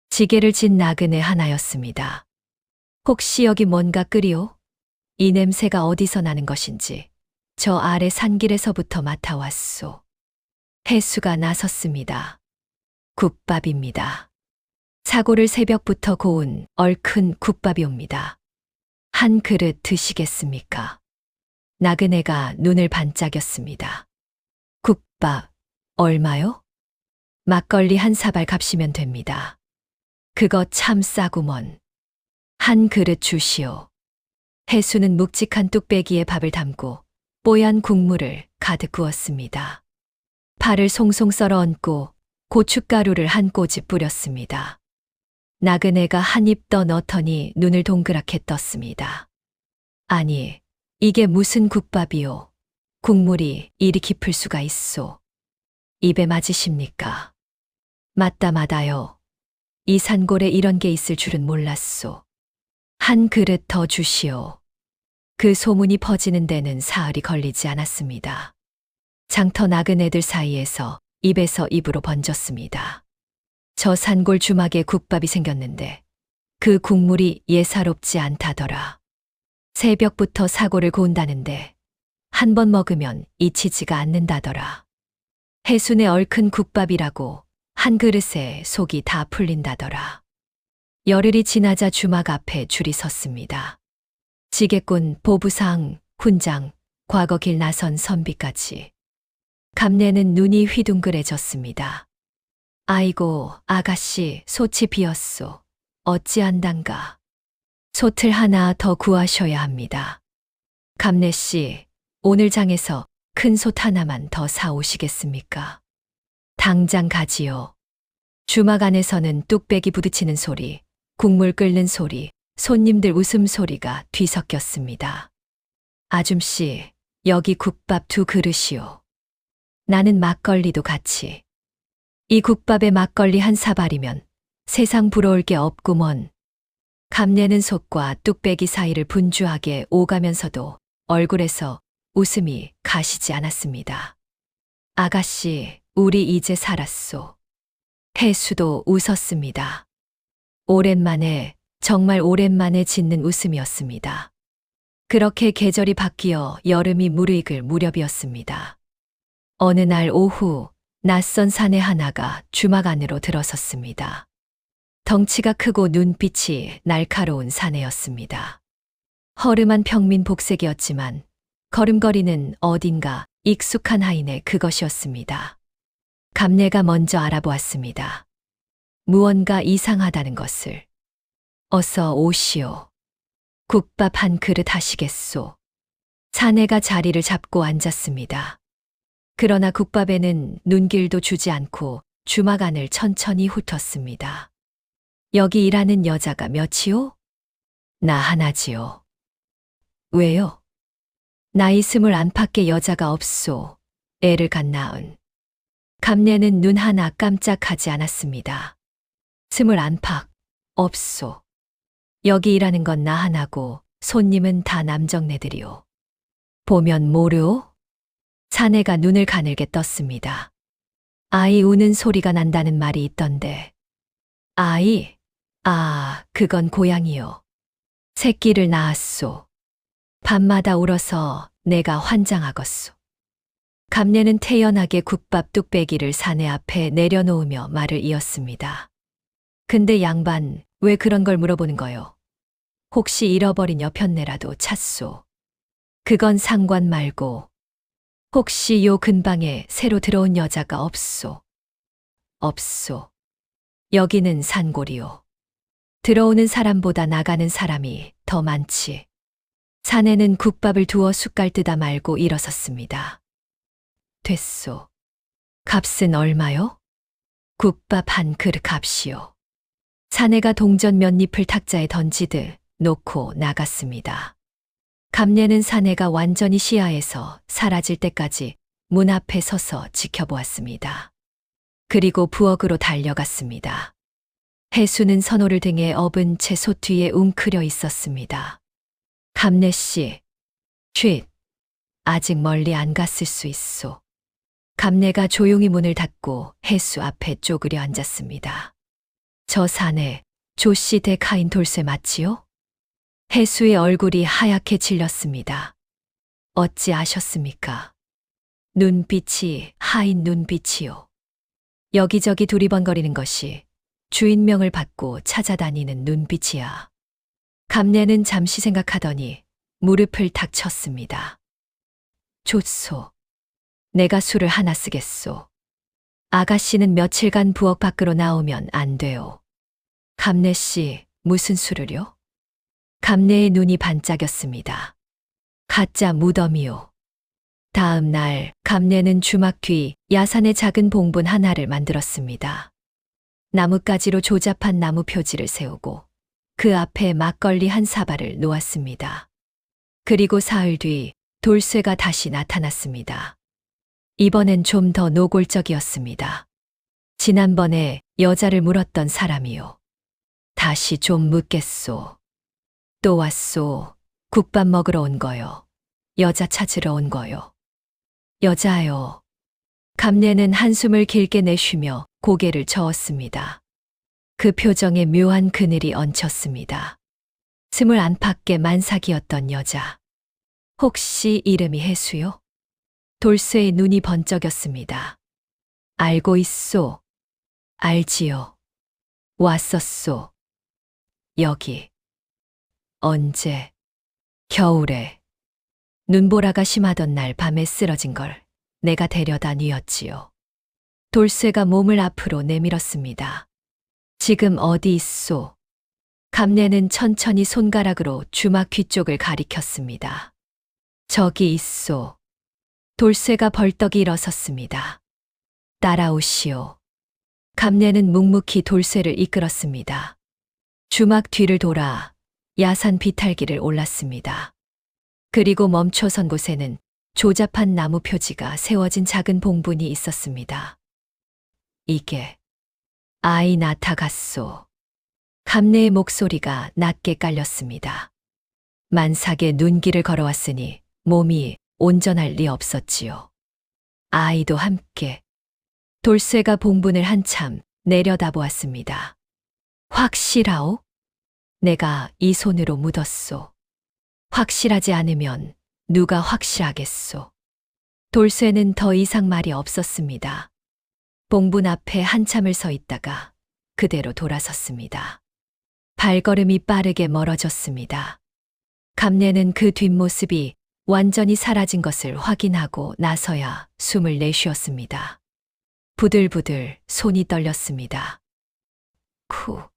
S1: 지게를 진 나그네 하나였습니다. 혹시 여기 뭔가 끓이오? 이 냄새가 어디서 나는 것인지 저 아래 산길에서부터 맡아왔소. 해수가 나섰습니다. 국밥입니다. 사고를 새벽부터 고운 얼큰 국밥이 옵니다. 한 그릇 드시겠습니까? 나그네가 눈을 반짝였습니다. 국밥, 얼마요? 막걸리 한 사발 값이면 됩니다. 그거 참 싸구먼. 한 그릇 주시오. 해수는 묵직한 뚝배기에 밥을 담고 뽀얀 국물을 가득 부었습니다. 파를 송송 썰어 얹고 고춧가루를 한 꼬집 뿌렸습니다. 나그네가 한 입 더 넣더니 눈을 동그랗게 떴습니다. 아니, 이게 무슨 국밥이요? 국물이 이리 깊을 수가 있소. 입에 맞으십니까? 맞다요. 이 산골에 이런 게 있을 줄은 몰랐소. 한 그릇 더 주시오. 그 소문이 퍼지는 데는 사흘이 걸리지 않았습니다. 장터 나그네들 사이에서 입에서 입으로 번졌습니다. 저 산골 주막에 국밥이 생겼는데 그 국물이 예사롭지 않다더라. 새벽부터 사고를 고운다는데 한 번 먹으면 잊히지가 않는다더라. 해순의 얼큰 국밥이라고 한 그릇에 속이 다 풀린다더라. 열흘이 지나자 주막 앞에 줄이 섰습니다. 지게꾼, 보부상, 훈장, 과거 길 나선 선비까지. 감내는 눈이 휘둥그레졌습니다. 아이고, 아가씨, 솥이 비었소. 어찌한단가. 솥을 하나 더 구하셔야 합니다. 감내씨, 오늘 장에서 큰 솥 하나만 더 사오시겠습니까? 당장 가지요. 주막 안에서는 뚝배기 부딪히는 소리, 국물 끓는 소리, 손님들 웃음소리가 뒤섞였습니다. 아줌씨, 여기 국밥 2그릇이요. 나는 막걸리도 같이. 이 국밥에 막걸리 한 사발이면 세상 부러울 게 없구먼. 감내는 속과 뚝배기 사이를 분주하게 오가면서도 얼굴에서 웃음이 가시지 않았습니다. 아가씨, 우리 이제 살았소. 해수도 웃었습니다. 오랜만에, 정말 오랜만에 짓는 웃음이었습니다. 그렇게 계절이 바뀌어 여름이 무르익을 무렵이었습니다. 어느 날 오후, 낯선 사내 하나가 주막 안으로 들어섰습니다. 덩치가 크고 눈빛이 날카로운 사내였습니다. 허름한 평민 복색이었지만 걸음걸이는 어딘가 익숙한 하인의 그것이었습니다. 감내가 먼저 알아보았습니다. 무언가 이상하다는 것을. 어서 오시오. 국밥 한 그릇 하시겠소. 사내가 자리를 잡고 앉았습니다. 그러나 국밥에는 눈길도 주지 않고 주막 안을 천천히 훑었습니다. 여기 일하는 여자가 몇이오? 나 하나지요. 왜요? 나이 20 안팎의 여자가 없소. 애를 갓 낳은. 감내는 눈 하나 깜짝하지 않았습니다. 20 안팎, 없소. 여기 일하는 건 나 하나고 손님은 다 남정네들이오. 보면 모르오? 사내가 눈을 가늘게 떴습니다. 아이 우는 소리가 난다는 말이 있던데. 아이? 아, 그건 고양이요. 새끼를 낳았소. 밤마다 울어서 내가 환장하겄소. 감내는 태연하게 국밥 뚝배기를 사내 앞에 내려놓으며 말을 이었습니다. 근데 양반, 왜 그런 걸 물어보는 거요? 혹시 잃어버린 여편네라도 찾소. 그건 상관 말고. 혹시 요 근방에 새로 들어온 여자가 없소. 없소. 여기는 산골이오. 들어오는 사람보다 나가는 사람이 더 많지. 사내는 국밥을 두어 숟갈 뜨다 말고 일어섰습니다. 됐소. 값은 얼마요? 국밥 한 그릇 값이요. 사내가 동전 몇 잎을 탁자에 던지듯 놓고 나갔습니다. 감내는 사내가 완전히 시야에서 사라질 때까지 문 앞에 서서 지켜보았습니다. 그리고 부엌으로 달려갔습니다. 해수는 선호를 등에 업은 채 솥 뒤에 웅크려 있었습니다. 감내 씨, 쉿, 아직 멀리 안 갔을 수 있소. 감내가 조용히 문을 닫고 해수 앞에 쪼그려 앉았습니다. 저 사내, 조씨 댁 하인 돌쇠 맞지요? 해수의 얼굴이 하얗게 질렸습니다. 어찌 아셨습니까? 눈빛이 하인 눈빛이요. 여기저기 두리번거리는 것이 주인명을 받고 찾아다니는 눈빛이야. 감내는 잠시 생각하더니 무릎을 탁 쳤습니다. 좋소. 내가 술을 하나 쓰겠소. 아가씨는 며칠간 부엌 밖으로 나오면 안 돼요. 감내 씨, 무슨 술을요? 감내의 눈이 반짝였습니다. 가짜 무덤이요. 다음 날 감내는 주막 뒤 야산의 작은 봉분 하나를 만들었습니다. 나뭇가지로 조잡한 나무 표지를 세우고 그 앞에 막걸리 한 사발을 놓았습니다. 그리고 사흘 뒤 돌쇠가 다시 나타났습니다. 이번엔 좀 더 노골적이었습니다. 지난번에 여자를 물었던 사람이요. 다시 좀 묻겠소. 또 왔소. 국밥 먹으러 온 거요. 여자 찾으러 온 거요. 여자요. 감내는 한숨을 길게 내쉬며 고개를 저었습니다. 그 표정에 묘한 그늘이 얹혔습니다. 20 안팎의 만삭이었던 여자. 혹시 이름이 해수요? 돌쇠의 눈이 번쩍였습니다. 알고 있소. 알지요. 왔었소. 여기. 언제? 겨울에. 눈보라가 심하던 날 밤에 쓰러진 걸 내가 데려다 뉘었지요. 돌쇠가 몸을 앞으로 내밀었습니다. 지금 어디 있소? 감내는 천천히 손가락으로 주막 뒤쪽을 가리켰습니다. 저기 있소. 돌쇠가 벌떡 일어섰습니다. 따라오시오. 감내는 묵묵히 돌쇠를 이끌었습니다. 주막 뒤를 돌아 야산 비탈길을 올랐습니다. 그리고 멈춰선 곳에는 조잡한 나무 표지가 세워진 작은 봉분이 있었습니다. 이게 아이 나타갔소. 감내의 목소리가 낮게 깔렸습니다. 만삭의 눈길을 걸어왔으니 몸이 온전할 리 없었지요. 아이도 함께 돌쇠가 봉분을 한참 내려다보았습니다. 확실하오? 내가 이 손으로 묻었소. 확실하지 않으면 누가 확실하겠소. 돌쇠는 더 이상 말이 없었습니다. 봉분 앞에 한참을 서 있다가 그대로 돌아섰습니다. 발걸음이 빠르게 멀어졌습니다. 감내는 그 뒷모습이 완전히 사라진 것을 확인하고 나서야 숨을 내쉬었습니다. 부들부들 손이 떨렸습니다. 쿠.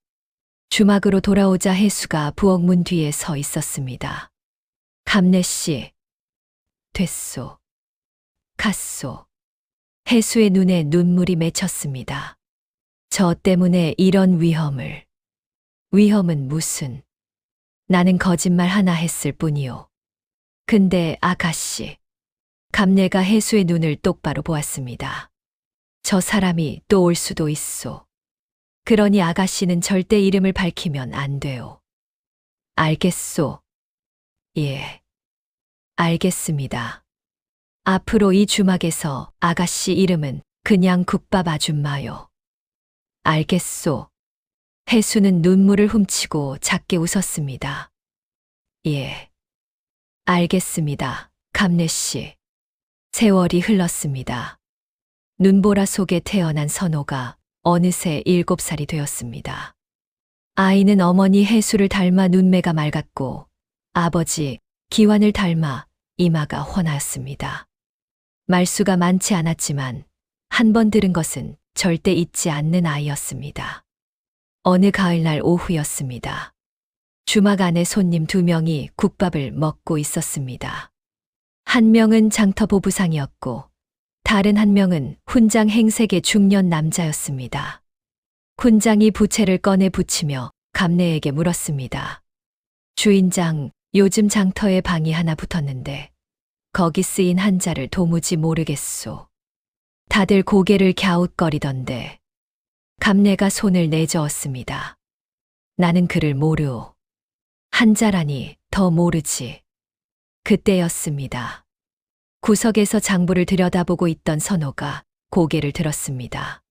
S1: 주막으로 돌아오자 해수가 부엌문 뒤에 서 있었습니다. 감내씨. 됐소. 갔소. 해수의 눈에 눈물이 맺혔습니다. 저 때문에 이런 위험을. 위험은 무슨. 나는 거짓말 하나 했을 뿐이요. 근데 아가씨. 감내가 해수의 눈을 똑바로 보았습니다. 저 사람이 또 올 수도 있소. 그러니 아가씨는 절대 이름을 밝히면 안 돼요. 알겠소. 예. 알겠습니다. 앞으로 이 주막에서 아가씨 이름은 그냥 국밥 아줌마요. 알겠소. 해수는 눈물을 훔치고 작게 웃었습니다. 예. 알겠습니다. 감내씨. 세월이 흘렀습니다. 눈보라 속에 태어난 선호가 어느새 7살이 되었습니다. 아이는 어머니 해수를 닮아 눈매가 맑았고 아버지 기완을 닮아 이마가 훤하였습니다. 말수가 많지 않았지만 한 번 들은 것은 절대 잊지 않는 아이였습니다. 어느 가을날 오후였습니다. 주막 안에 손님 2명이 국밥을 먹고 있었습니다. 한 명은 장터 보부상이었고 다른 한 명은 훈장 행색의 중년 남자였습니다. 훈장이 부채를 꺼내 붙이며 감내에게 물었습니다. 주인장, 요즘 장터에 방이 하나 붙었는데 거기 쓰인 한자를 도무지 모르겠소. 다들 고개를 갸웃거리던데. 감내가 손을 내저었습니다. 나는 그를 모르오. 한자라니 더 모르지. 그때였습니다. 구석에서 장부를 들여다보고 있던 선호가 고개를 들었습니다.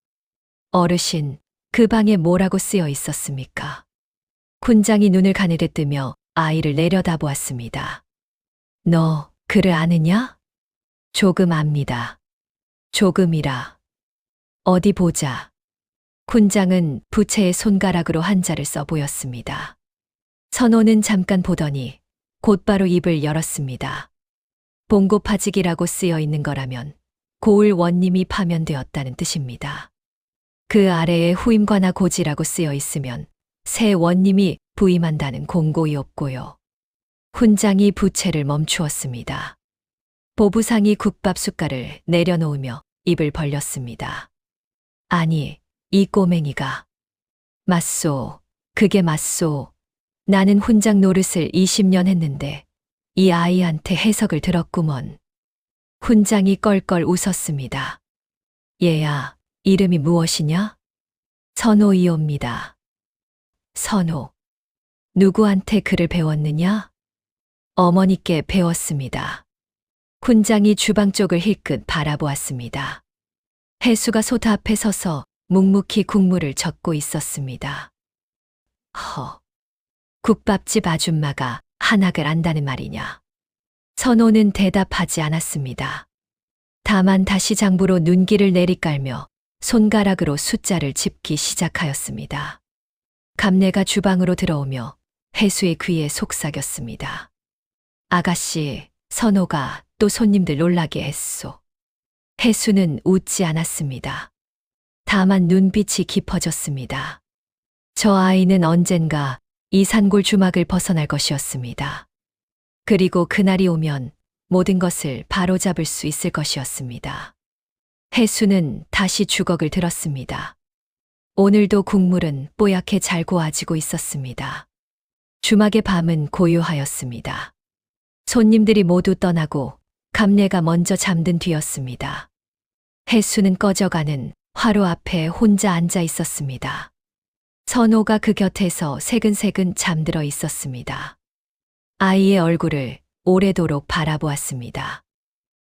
S1: 어르신, 그 방에 뭐라고 쓰여 있었습니까? 훈장이 눈을 가늘게 뜨며 아이를 내려다보았습니다. 너 글을 아느냐? 조금 압니다. 조금이라. 어디 보자. 훈장은 부채의 손가락으로 한자를 써 보였습니다. 선호는 잠깐 보더니 곧바로 입을 열었습니다. 봉고파직이라고 쓰여 있는 거라면 고을 원님이 파면되었다는 뜻입니다. 그 아래에 후임과나 고지라고 쓰여 있으면 새 원님이 부임한다는 공고이 없고요. 훈장이 부채를 멈추었습니다. 보부상이 국밥 숟갈을 내려놓으며 입을 벌렸습니다. 아니, 이 꼬맹이가. 맞소. 그게 맞소. 나는 훈장 노릇을 20년 했는데 이 아이한테 해석을 들었구먼. 훈장이 껄껄 웃었습니다. 얘야, 이름이 무엇이냐? 선호이옵니다. 선호. 누구한테 글을 배웠느냐? 어머니께 배웠습니다. 훈장이 주방 쪽을 힐끗 바라보았습니다. 해수가 소타 앞에 서서 묵묵히 국물을 젓고 있었습니다. 국밥집 아줌마가 한학을 안다는 말이냐? 선호는 대답하지 않았습니다. 다만 다시 장부로 눈길을 내리깔며 손가락으로 숫자를 짚기 시작하였습니다. 감내가 주방으로 들어오며 해수의 귀에 속삭였습니다. 아가씨, 선호가 또 손님들 놀라게 했소. 해수는 웃지 않았습니다. 다만 눈빛이 깊어졌습니다. 저 아이는 언젠가 이 산골 주막을 벗어날 것이었습니다. 그리고 그날이 오면 모든 것을 바로잡을 수 있을 것이었습니다. 해수는 다시 주걱을 들었습니다. 오늘도 국물은 뽀얗게 잘 고아지고 있었습니다. 주막의 밤은 고요하였습니다. 손님들이 모두 떠나고 감내가 먼저 잠든 뒤였습니다. 혜수는 꺼져가는 화로 앞에 혼자 앉아 있었습니다. 선호가 그 곁에서 새근새근 잠들어 있었습니다. 아이의 얼굴을 오래도록 바라보았습니다.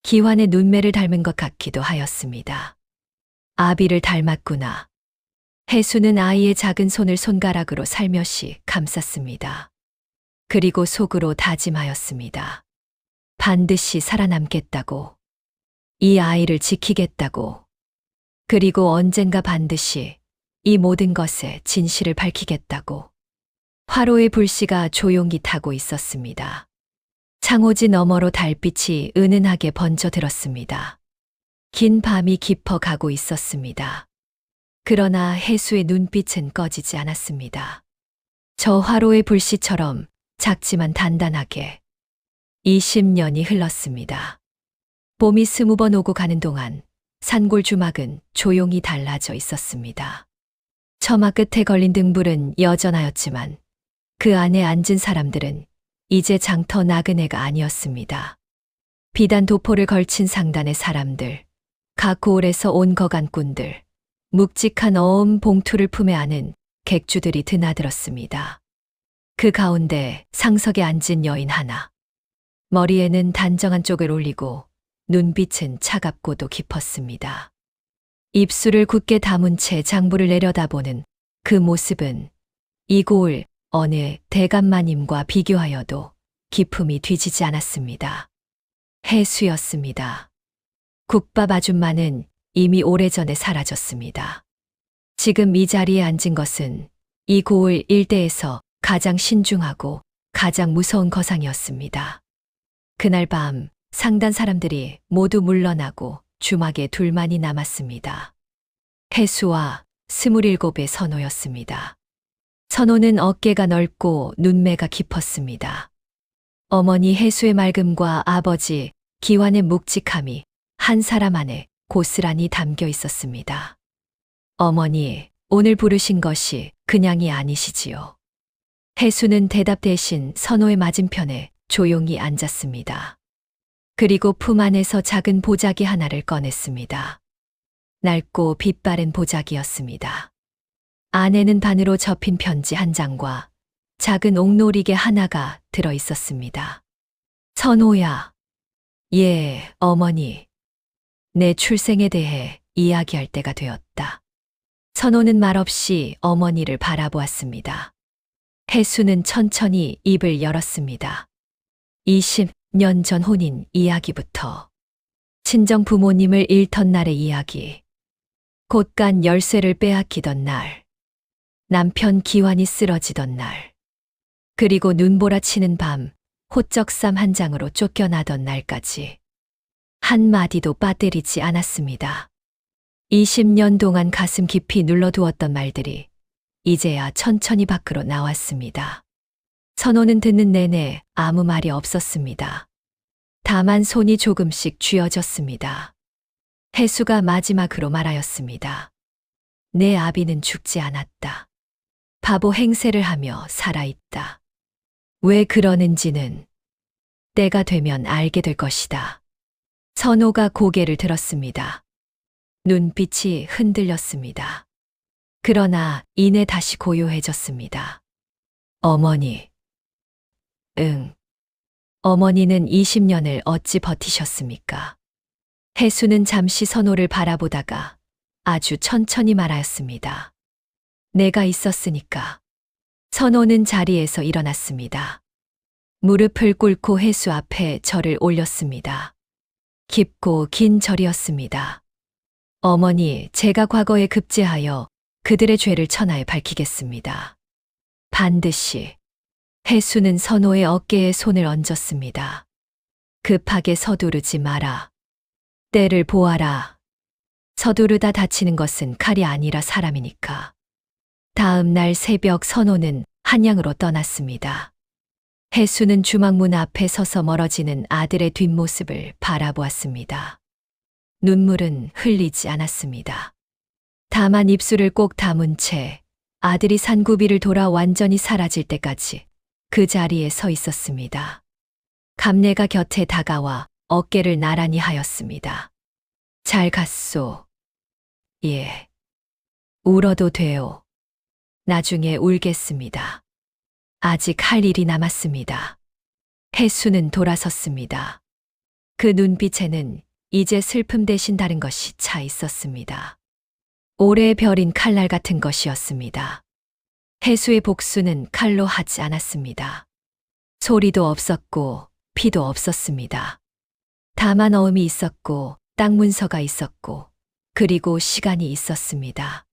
S1: 기환의 눈매를 닮은 것 같기도 하였습니다. 아비를 닮았구나. 혜수는 아이의 작은 손을 손가락으로 살며시 감쌌습니다. 그리고 속으로 다짐하였습니다. 반드시 살아남겠다고. 이 아이를 지키겠다고. 그리고 언젠가 반드시 이 모든 것의 진실을 밝히겠다고. 화로의 불씨가 조용히 타고 있었습니다. 창호지 너머로 달빛이 은은하게 번져들었습니다. 긴 밤이 깊어가고 있었습니다. 그러나 혜수의 눈빛은 꺼지지 않았습니다. 저 화로의 불씨처럼 작지만 단단하게 20년이 흘렀습니다. 봄이 20번 오고 가는 동안 산골 주막은 조용히 달라져 있었습니다. 처마 끝에 걸린 등불은 여전하였지만 그 안에 앉은 사람들은 이제 장터 나그네가 아니었습니다. 비단 도포를 걸친 상단의 사람들, 각 고을에서 온 거간꾼들, 묵직한 어음 봉투를 품에 안은 객주들이 드나들었습니다. 그 가운데 상석에 앉은 여인 하나. 머리에는 단정한 쪽을 올리고 눈빛은 차갑고도 깊었습니다. 입술을 굳게 다문 채 장부를 내려다보는 그 모습은 이 고을 어느 대감마님과 비교하여도 기품이 뒤지지 않았습니다. 혜수였습니다. 국밥 아줌마는 이미 오래전에 사라졌습니다. 지금 이 자리에 앉은 것은 이 고을 일대에서 가장 신중하고 가장 무서운 거상이었습니다. 그날 밤 상단 사람들이 모두 물러나고 주막에 둘만이 남았습니다. 혜수와 27의 선호였습니다. 선호는 어깨가 넓고 눈매가 깊었습니다. 어머니 혜수의 맑음과 아버지 기환의 묵직함이 한 사람 안에 고스란히 담겨 있었습니다. 어머니, 오늘 부르신 것이 그냥이 아니시지요. 혜수는 대답 대신 선호의 맞은편에 조용히 앉았습니다. 그리고 품 안에서 작은 보자기 하나를 꺼냈습니다. 낡고 빛바랜 보자기였습니다. 안에는 반으로 접힌 편지 한 장과 작은 옥놀이개 하나가 들어 있었습니다. 선호야. 예, 어머니. 내 출생에 대해 이야기할 때가 되었다. 선호는 말없이 어머니를 바라보았습니다. 혜수는 천천히 입을 열었습니다. 20년 전 혼인 이야기부터 친정 부모님을 잃던 날의 이야기, 곳간 열쇠를 빼앗기던 날, 남편 기환이 쓰러지던 날, 그리고 눈보라치는 밤 호적삼 한 장으로 쫓겨나던 날까지 한마디도 빠뜨리지 않았습니다. 20년 동안 가슴 깊이 눌러두었던 말들이 이제야 천천히 밖으로 나왔습니다. 선호는 듣는 내내 아무 말이 없었습니다. 다만 손이 조금씩 쥐어졌습니다. 혜수가 마지막으로 말하였습니다. 내 아비는 죽지 않았다. 바보 행세를 하며 살아있다. 왜 그러는지는 때가 되면 알게 될 것이다. 선호가 고개를 들었습니다. 눈빛이 흔들렸습니다. 그러나 이내 다시 고요해졌습니다. 어머니. 응. 어머니는 20년을 어찌 버티셨습니까? 혜수는 잠시 선호를 바라보다가 아주 천천히 말하였습니다. 내가 있었으니까. 선호는 자리에서 일어났습니다. 무릎을 꿇고 혜수 앞에 절을 올렸습니다. 깊고 긴 절이었습니다. 어머니, 제가 과거에 급제하여 그들의 죄를 천하에 밝히겠습니다. 반드시. 혜수는 선호의 어깨에 손을 얹었습니다. 급하게 서두르지 마라. 때를 보아라. 서두르다 다치는 것은 칼이 아니라 사람이니까. 다음 날 새벽 선호는 한양으로 떠났습니다. 혜수는 주막문 앞에 서서 멀어지는 아들의 뒷모습을 바라보았습니다. 눈물은 흘리지 않았습니다. 다만 입술을 꼭 다문 채 아들이 산구비를 돌아 완전히 사라질 때까지 그 자리에 서 있었습니다. 감내가 곁에 다가와 어깨를 나란히 하였습니다. 잘 갔소. 예. 울어도 돼요. 나중에 울겠습니다. 아직 할 일이 남았습니다. 혜수는 돌아섰습니다. 그 눈빛에는 이제 슬픔 대신 다른 것이 차 있었습니다. 올해의 별인 칼날 같은 것이었습니다. 혜수의 복수는 칼로 하지 않았습니다. 소리도 없었고 피도 없었습니다. 다만 어음이 있었고 땅 문서가 있었고 그리고 시간이 있었습니다.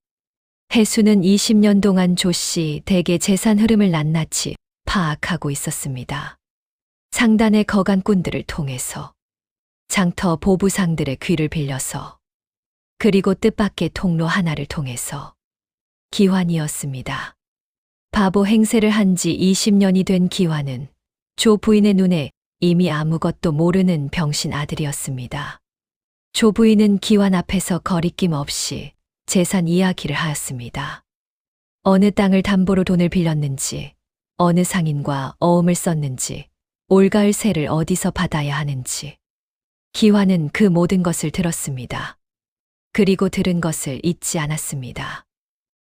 S1: 혜수는 20년 동안 조씨 댁의 재산 흐름을 낱낱이 파악하고 있었습니다. 상단의 거간꾼들을 통해서, 장터 보부상들의 귀를 빌려서, 그리고 뜻밖의 통로 하나를 통해서 기환이었습니다. 바보 행세를 한 지 20년이 된 기환은 조 부인의 눈에 이미 아무것도 모르는 병신 아들이었습니다. 조 부인은 기환 앞에서 거리낌 없이 재산 이야기를 하였습니다. 어느 땅을 담보로 돈을 빌렸는지, 어느 상인과 어음을 썼는지, 올가을 세를 어디서 받아야 하는지. 기환은 그 모든 것을 들었습니다. 그리고 들은 것을 잊지 않았습니다.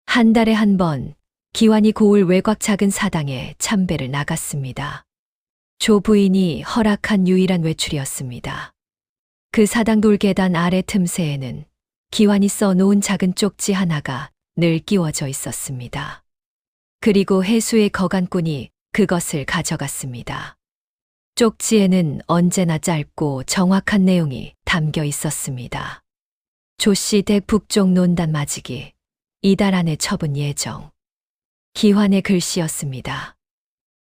S1: 한 달에 한 번 기환이 고을 외곽 작은 사당에 참배를 나갔습니다. 조 부인이 허락한 유일한 외출이었습니다. 그 사당 돌계단 아래 틈새에는 기환이 써놓은 작은 쪽지 하나가 늘 끼워져 있었습니다. 그리고 혜수의 거간꾼이 그것을 가져갔습니다. 쪽지에는 언제나 짧고 정확한 내용이 담겨 있었습니다. 조씨 댁 북쪽 논단 마지기, 이달 안에 처분 예정. 기환의 글씨였습니다.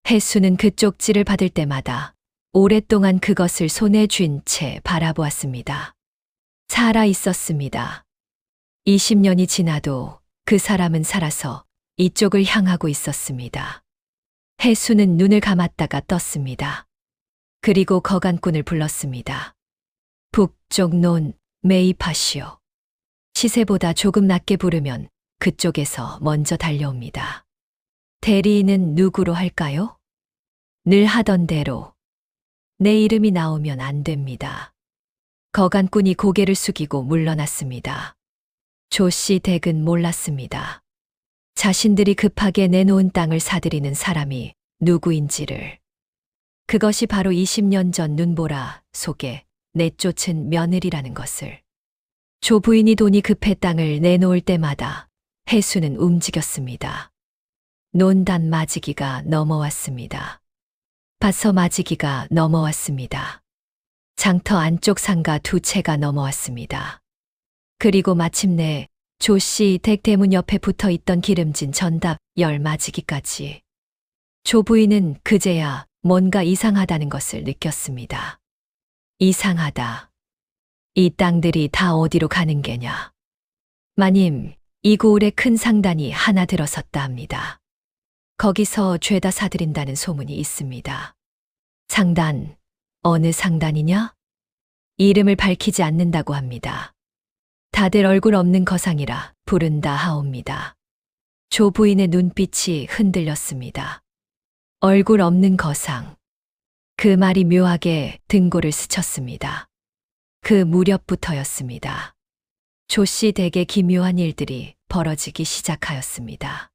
S1: 혜수는 그 쪽지를 받을 때마다 오랫동안 그것을 손에 쥔 채 바라보았습니다. 살아 있었습니다. 20년이 지나도 그 사람은 살아서 이쪽을 향하고 있었습니다. 혜수는 눈을 감았다가 떴습니다. 그리고 거간꾼을 불렀습니다. 북쪽 논 매입하시오. 시세보다 조금 낮게 부르면 그쪽에서 먼저 달려옵니다. 대리인은 누구로 할까요? 늘 하던 대로. 내 이름이 나오면 안 됩니다. 거간꾼이 고개를 숙이고 물러났습니다. 조씨 댁은 몰랐습니다. 자신들이 급하게 내놓은 땅을 사들이는 사람이 누구인지를. 그것이 바로 20년 전 눈보라 속에 내쫓은 며느리라는 것을. 조 부인이 돈이 급해 땅을 내놓을 때마다 혜수는 움직였습니다. 논단 마지기가 넘어왔습니다. 밭서 마지기가 넘어왔습니다. 장터 안쪽 상가 2채가 넘어왔습니다. 그리고 마침내 조씨 댁 대문 옆에 붙어 있던 기름진 전답 10마지기까지. 조 부인은 그제야 뭔가 이상하다는 것을 느꼈습니다. 이상하다. 이 땅들이 다 어디로 가는 게냐. 마님, 이 고을에 큰 상단이 하나 들어섰다 합니다. 거기서 죄다 사들인다는 소문이 있습니다. 상단, 어느 상단이냐? 이름을 밝히지 않는다고 합니다. 다들 얼굴 없는 거상이라 부른다 하옵니다. 조 부인의 눈빛이 흔들렸습니다. 얼굴 없는 거상. 그 말이 묘하게 등골을 스쳤습니다. 그 무렵부터였습니다. 조씨 댁에 기묘한 일들이 벌어지기 시작하였습니다.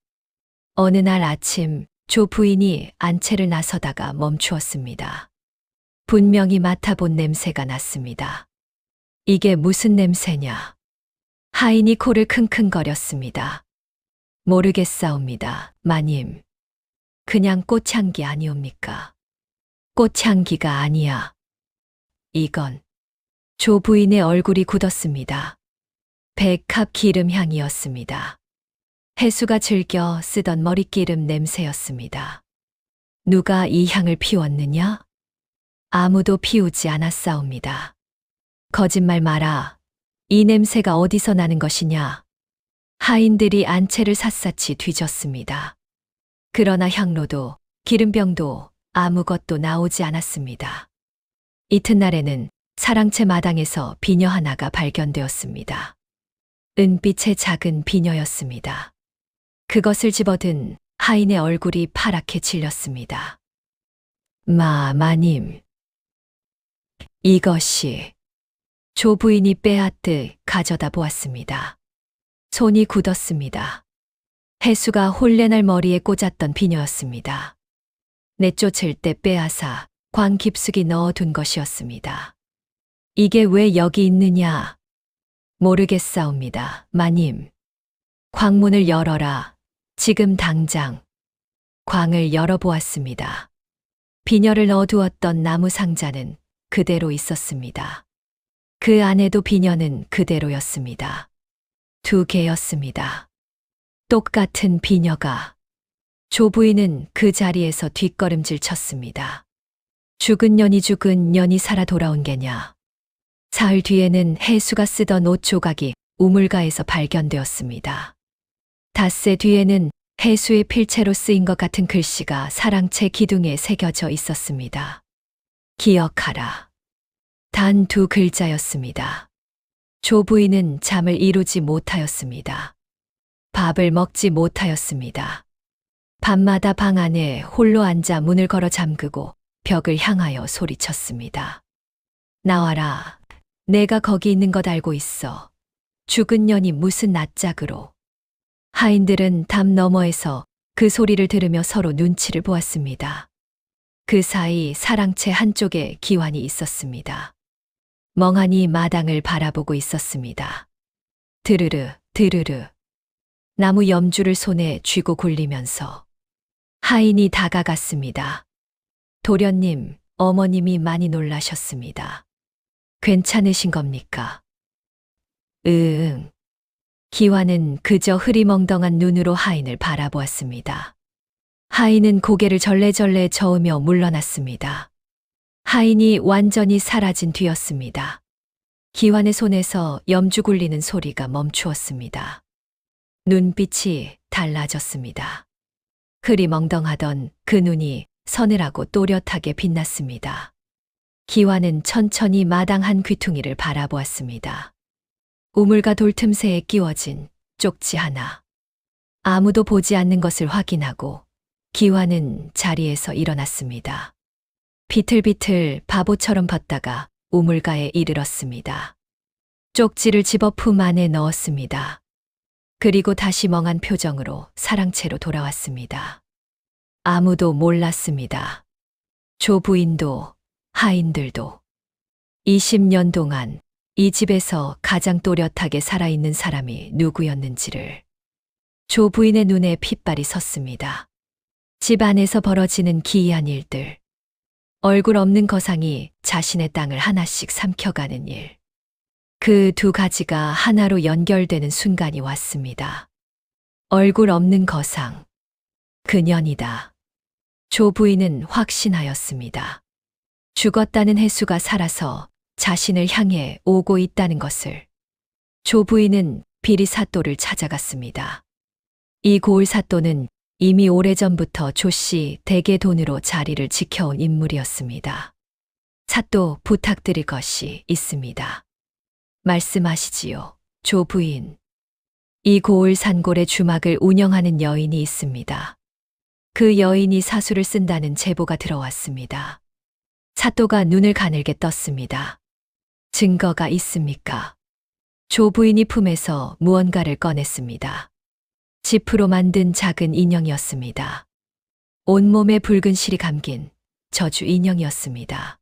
S1: 어느 날 아침 조 부인이 안채를 나서다가 멈추었습니다. 분명히 맡아본 냄새가 났습니다. 이게 무슨 냄새냐? 하인이 코를 킁킁거렸습니다. 모르겠사옵니다, 마님. 그냥 꽃향기 아니옵니까? 꽃향기가 아니야. 이건 조 부인의 얼굴이 굳었습니다. 백합 기름 향이었습니다. 혜수가 즐겨 쓰던 머릿기름 냄새였습니다. 누가 이 향을 피웠느냐? 아무도 피우지 않았사옵니다. 거짓말 마라. 이 냄새가 어디서 나는 것이냐? 하인들이 안채를 샅샅이 뒤졌습니다. 그러나 향로도 기름병도 아무것도 나오지 않았습니다. 이튿날에는 사랑채 마당에서 비녀 하나가 발견되었습니다. 은빛의 작은 비녀였습니다. 그것을 집어든 하인의 얼굴이 파랗게 질렸습니다. 마님. 이것이 조 부인이 빼앗듯 가져다 보았습니다. 손이 굳었습니다. 해수가 홀레날 머리에 꽂았던 비녀였습니다. 내쫓을 때 빼앗아 광 깊숙이 넣어둔 것이었습니다. 이게 왜 여기 있느냐? 모르겠사옵니다, 마님. 광문을 열어라. 지금 당장. 광을 열어보았습니다. 비녀를 넣어두었던 나무 상자는 그대로 있었습니다. 그 안에도 비녀는 그대로였습니다. 2개였습니다. 똑같은 비녀가. 조 부인은 그 자리에서 뒷걸음질 쳤습니다. 죽은 년이 살아 돌아온 게냐. 사흘 뒤에는 해수가 쓰던 옷 조각이 우물가에서 발견되었습니다. 닷새 뒤에는 해수의 필체로 쓰인 것 같은 글씨가 사랑채 기둥에 새겨져 있었습니다. 기억하라. 단 2글자였습니다. 조 부인은 잠을 이루지 못하였습니다. 밥을 먹지 못하였습니다. 밤마다 방 안에 홀로 앉아 문을 걸어 잠그고 벽을 향하여 소리쳤습니다. 나와라. 내가 거기 있는 것 알고 있어. 죽은 년이 무슨 낯짝으로. 하인들은 담 너머에서 그 소리를 들으며 서로 눈치를 보았습니다. 그 사이 사랑채 한쪽에 기환이 있었습니다. 멍하니 마당을 바라보고 있었습니다. 드르르, 드르르. 나무 염주를 손에 쥐고 굴리면서 하인이 다가갔습니다. 도련님, 어머님이 많이 놀라셨습니다. 괜찮으신 겁니까? 응. 기환은 그저 흐리멍덩한 눈으로 하인을 바라보았습니다. 하인은 고개를 절레절레 저으며 물러났습니다. 하인이 완전히 사라진 뒤였습니다. 기환의 손에서 염주 굴리는 소리가 멈추었습니다. 눈빛이 달라졌습니다. 흐리멍덩하던 그 눈이 서늘하고 또렷하게 빛났습니다. 기환은 천천히 마당 한 귀퉁이를 바라보았습니다. 우물과 돌 틈새에 끼워진 쪽지 하나. 아무도 보지 않는 것을 확인하고 기환은 자리에서 일어났습니다. 비틀비틀 바보처럼 걷다가 우물가에 이르렀습니다. 쪽지를 집어 품 안에 넣었습니다. 그리고 다시 멍한 표정으로 사랑채로 돌아왔습니다. 아무도 몰랐습니다. 조 부인도 하인들도 20년 동안 이 집에서 가장 또렷하게 살아있는 사람이 누구였는지를. 조 부인의 눈에 핏발이 섰습니다. 집 안에서 벌어지는 기이한 일들. 얼굴 없는 거상이 자신의 땅을 하나씩 삼켜가는 일. 그 2가지가 하나로 연결되는 순간이 왔습니다. 얼굴 없는 거상. 그년이다. 조 부인은 확신하였습니다. 죽었다는 해수가 살아서 자신을 향해 오고 있다는 것을. 조 부인은 비리 사또를 찾아갔습니다. 이 고을 사또는 이미 오래전부터 조 씨 댁의 돈으로 자리를 지켜온 인물이었습니다. 사또 부탁드릴 것이 있습니다. 말씀하시지요, 조 부인. 이 고을 산골의 주막을 운영하는 여인이 있습니다. 그 여인이 사수를 쓴다는 제보가 들어왔습니다. 사또가 눈을 가늘게 떴습니다. 증거가 있습니까? 조 부인이 품에서 무언가를 꺼냈습니다. 지프로 만든 작은 인형이었습니다. 온몸에 붉은 실이 감긴 저주 인형이었습니다.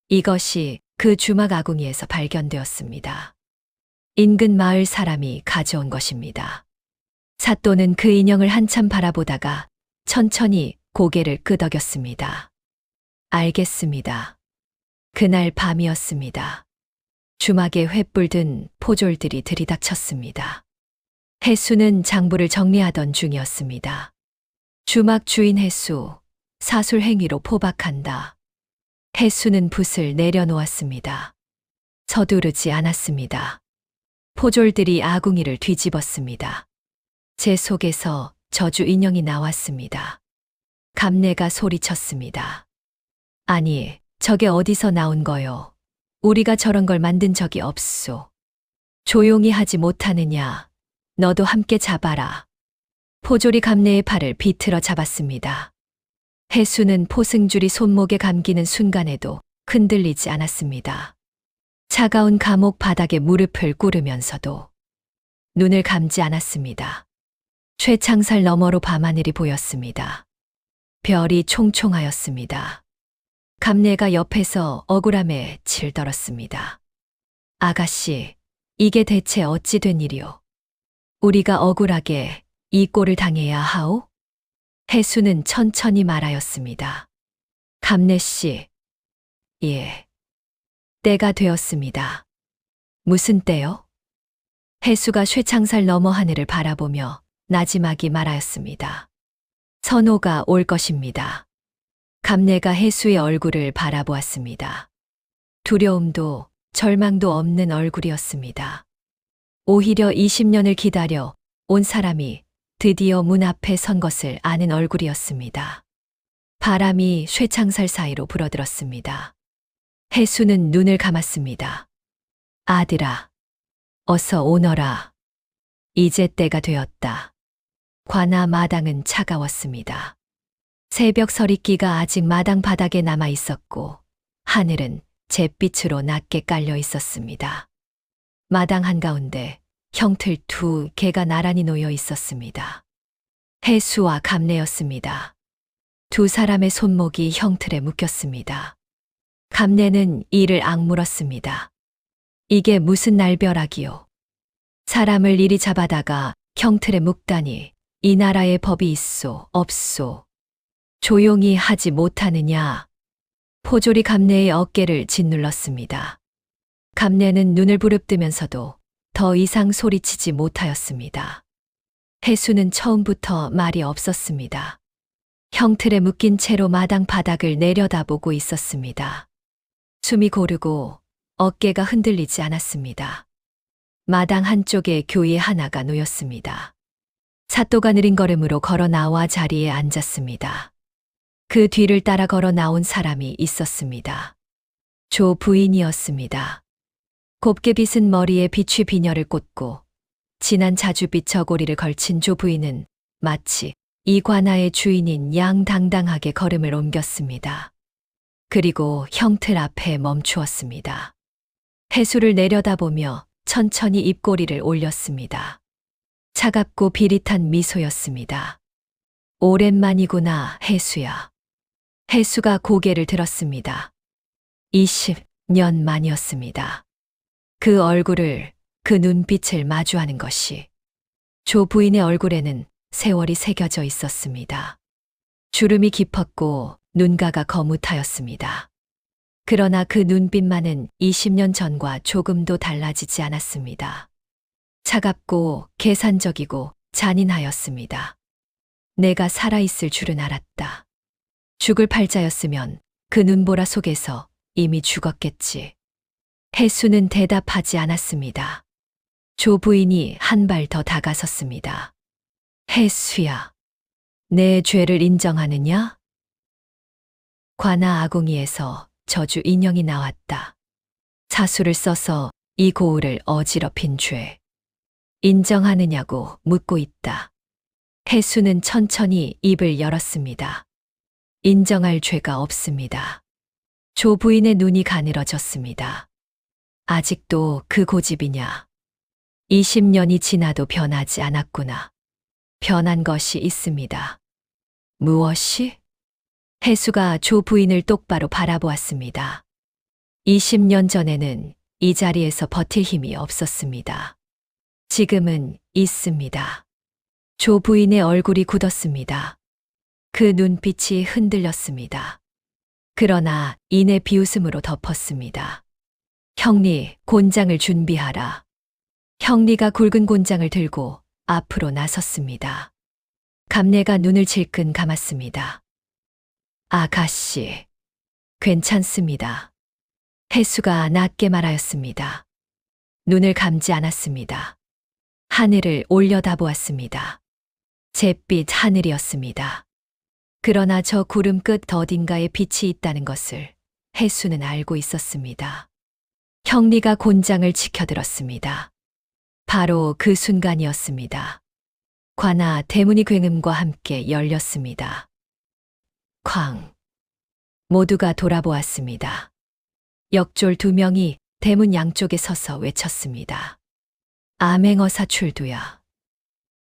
S1: 이것이 그 주막 아궁이에서 발견되었습니다. 인근 마을 사람이 가져온 것입니다. 사또는 그 인형을 한참 바라보다가 천천히 고개를 끄덕였습니다. 알겠습니다. 그날 밤이었습니다. 주막에 횃불 든 포졸들이 들이닥쳤습니다. 해수는 장부를 정리하던 중이었습니다. 주막 주인 해수, 사술 행위로 포박한다. 해수는 붓을 내려놓았습니다. 서두르지 않았습니다. 포졸들이 아궁이를 뒤집었습니다. 제 속에서 저주 인형이 나왔습니다. 감내가 소리쳤습니다. 아니, 저게 어디서 나온 거요? 우리가 저런 걸 만든 적이 없소. 조용히 하지 못하느냐? 너도 함께 잡아라. 포졸이 감내의 팔을 비틀어 잡았습니다. 해수는 포승줄이 손목에 감기는 순간에도 흔들리지 않았습니다. 차가운 감옥 바닥에 무릎을 꿇으면서도 눈을 감지 않았습니다. 쇠창살 너머로 밤하늘이 보였습니다. 별이 총총하였습니다. 감내가 옆에서 억울함에 질떨었습니다. 아가씨, 이게 대체 어찌 된 일이오? 우리가 억울하게 이 꼴을 당해야 하오? 해수는 천천히 말하였습니다. 감내씨, 예, 때가 되었습니다. 무슨 때요? 해수가 쇠창살 너머 하늘을 바라보며 나지막이 말하였습니다. 선호가 올 것입니다. 감내가 해수의 얼굴을 바라보았습니다. 두려움도 절망도 없는 얼굴이었습니다. 오히려 20년을 기다려 온 사람이 드디어 문 앞에 선 것을 아는 얼굴이었습니다. 바람이 쇠창살 사이로 불어들었습니다. 해수는 눈을 감았습니다. 아들아, 어서 오너라. 이제 때가 되었다. 관아 마당은 차가웠습니다. 새벽 서리끼가 아직 마당 바닥에 남아 있었고 하늘은 잿빛으로 낮게 깔려 있었습니다. 마당 한가운데 형틀 두 개가 나란히 놓여 있었습니다. 해수와 감내였습니다. 두 사람의 손목이 형틀에 묶였습니다. 감내는 이를 악물었습니다. 이게 무슨 날벼락이요? 사람을 이리 잡아다가 형틀에 묶다니 이 나라에 법이 있소, 없소. 조용히 하지 못하느냐. 포졸이 감내의 어깨를 짓눌렀습니다. 감내는 눈을 부릅뜨면서도 더 이상 소리치지 못하였습니다. 해수는 처음부터 말이 없었습니다. 형틀에 묶인 채로 마당 바닥을 내려다보고 있었습니다. 숨이 고르고 어깨가 흔들리지 않았습니다. 마당 한쪽에 교이 하나가 놓였습니다. 사또가 느린 걸음으로 걸어 나와 자리에 앉았습니다. 그 뒤를 따라 걸어 나온 사람이 있었습니다. 조 부인이었습니다. 곱게 빗은 머리에 비취 비녀를 꽂고 진한 자주빛 저고리를 걸친 조 부인은 마치 이 관아의 주인인 양 당당하게 걸음을 옮겼습니다. 그리고 형틀 앞에 멈추었습니다. 해수를 내려다보며 천천히 입꼬리를 올렸습니다. 차갑고 비릿한 미소였습니다. 오랜만이구나, 해수야. 해수가 고개를 들었습니다. 20년 만이었습니다. 그 얼굴을, 그 눈빛을 마주하는 것이. 조 부인의 얼굴에는 세월이 새겨져 있었습니다. 주름이 깊었고 눈가가 거뭇하였습니다. 그러나 그 눈빛만은 20년 전과 조금도 달라지지 않았습니다. 차갑고 계산적이고 잔인하였습니다. 내가 살아있을 줄은 알았다. 죽을 팔자였으면 그 눈보라 속에서 이미 죽었겠지. 해수는 대답하지 않았습니다. 조 부인이 한 발 더 다가섰습니다. 해수야, 내 죄를 인정하느냐? 관아 아궁이에서 저주 인형이 나왔다. 사수를 써서 이 고을을 어지럽힌 죄. 인정하느냐고 묻고 있다. 해수는 천천히 입을 열었습니다. 인정할 죄가 없습니다. 조 부인의 눈이 가늘어졌습니다. 아직도 그 고집이냐? 20년이 지나도 변하지 않았구나. 변한 것이 있습니다. 무엇이? 해수가 조 부인을 똑바로 바라보았습니다. 20년 전에는 이 자리에서 버틸 힘이 없었습니다. 지금은 있습니다. 조 부인의 얼굴이 굳었습니다. 그 눈빛이 흔들렸습니다. 그러나 이내 비웃음으로 덮었습니다. 형리, 곤장을 준비하라. 형리가 굵은 곤장을 들고 앞으로 나섰습니다. 감내가 눈을 질끈 감았습니다. 아가씨, 괜찮습니다. 해수가 낮게 말하였습니다. 눈을 감지 않았습니다. 하늘을 올려다보았습니다. 잿빛 하늘이었습니다. 그러나 저 구름 끝 어딘가에 빛이 있다는 것을 해수는 알고 있었습니다. 형리가 곤장을 치켜들었습니다. 바로 그 순간이었습니다. 관아 대문이 굉음과 함께 열렸습니다. 쾅. 모두가 돌아보았습니다. 역졸 2명이 대문 양쪽에 서서 외쳤습니다. 암행어사 출두야.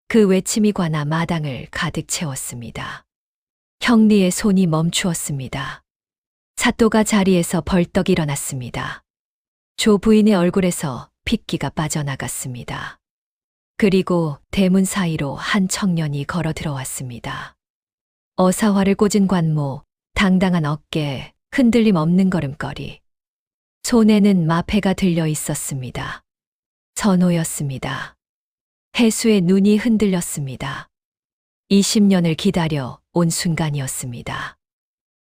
S1: 그 외침이 관아 마당을 가득 채웠습니다. 형리의 손이 멈추었습니다. 사또가 자리에서 벌떡 일어났습니다. 조 부인의 얼굴에서 핏기가 빠져나갔습니다. 그리고 대문 사이로 한 청년이 걸어 들어왔습니다. 어사화를 꽂은 관모, 당당한 어깨, 흔들림 없는 걸음걸이. 손에는 마패가 들려 있었습니다. 선호였습니다. 해수의 눈이 흔들렸습니다. 20년을 기다려 온 순간이었습니다.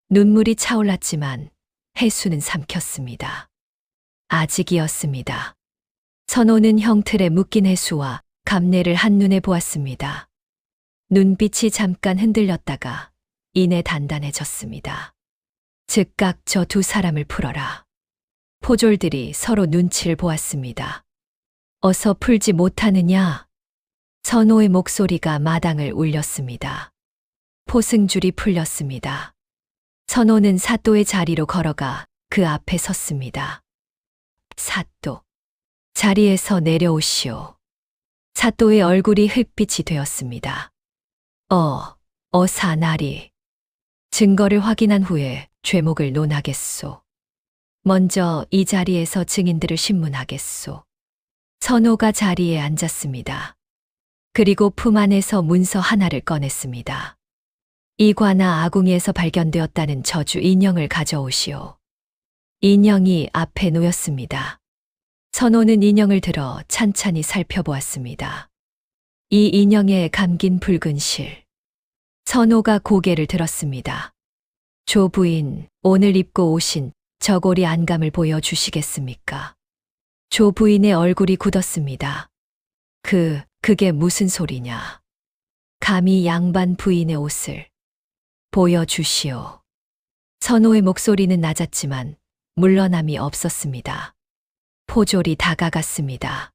S1: 눈물이 차올랐지만 해수는 삼켰습니다. 아직이었습니다. 선호는 형틀에 묶인 해수와 감내를 한눈에 보았습니다. 눈빛이 잠깐 흔들렸다가 이내 단단해졌습니다. 즉각 저 2 사람을 풀어라. 포졸들이 서로 눈치를 보았습니다. 어서 풀지 못하느냐? 선호의 목소리가 마당을 울렸습니다. 포승줄이 풀렸습니다. 선호는 사또의 자리로 걸어가 그 앞에 섰습니다. 사또, 자리에서 내려오시오. 사또의 얼굴이 흙빛이 되었습니다. 어사나리. 증거를 확인한 후에 죄목을 논하겠소. 먼저 이 자리에서 증인들을 신문하겠소. 선호가 자리에 앉았습니다. 그리고 품 안에서 문서 하나를 꺼냈습니다. 이관아 아궁이에서 발견되었다는 저주 인형을 가져오시오. 인형이 앞에 놓였습니다. 선호는 인형을 들어 찬찬히 살펴보았습니다. 이 인형에 감긴 붉은 실. 선호가 고개를 들었습니다. 조 부인, 오늘 입고 오신 저고리 안감을 보여주시겠습니까? 조 부인의 얼굴이 굳었습니다. 그게 무슨 소리냐? 감히 양반 부인의 옷을 보여주시오. 선호의 목소리는 낮았지만 물러남이 없었습니다. 포졸이 다가갔습니다.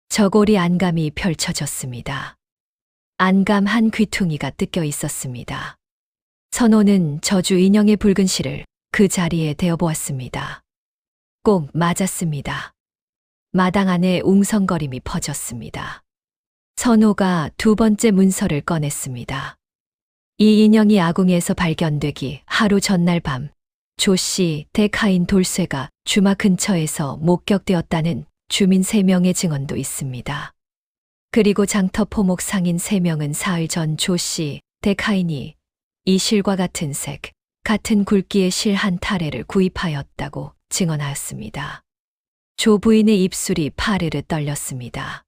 S1: 저고리 안감이 펼쳐졌습니다. 안감 한 귀퉁이가 뜯겨 있었습니다. 선호는 저주 인형의 붉은 실을 그 자리에 대어보았습니다. 꼭 맞았습니다. 마당 안에 웅성거림이 퍼졌습니다. 선호가 2번째 문서를 꺼냈습니다. 이 인형이 아궁이에서 발견되기 하루 전날 밤 조씨 데카인 돌쇠가 주막 근처에서 목격되었다는 주민 3명의 증언도 있습니다. 그리고 장터 포목 상인 3명은 사흘 전 조씨 데카인이 이 실과 같은 색, 같은 굵기의 실 한 타래를 구입하였다고 증언하였습니다. 조 부인의 입술이 파르르 떨렸습니다.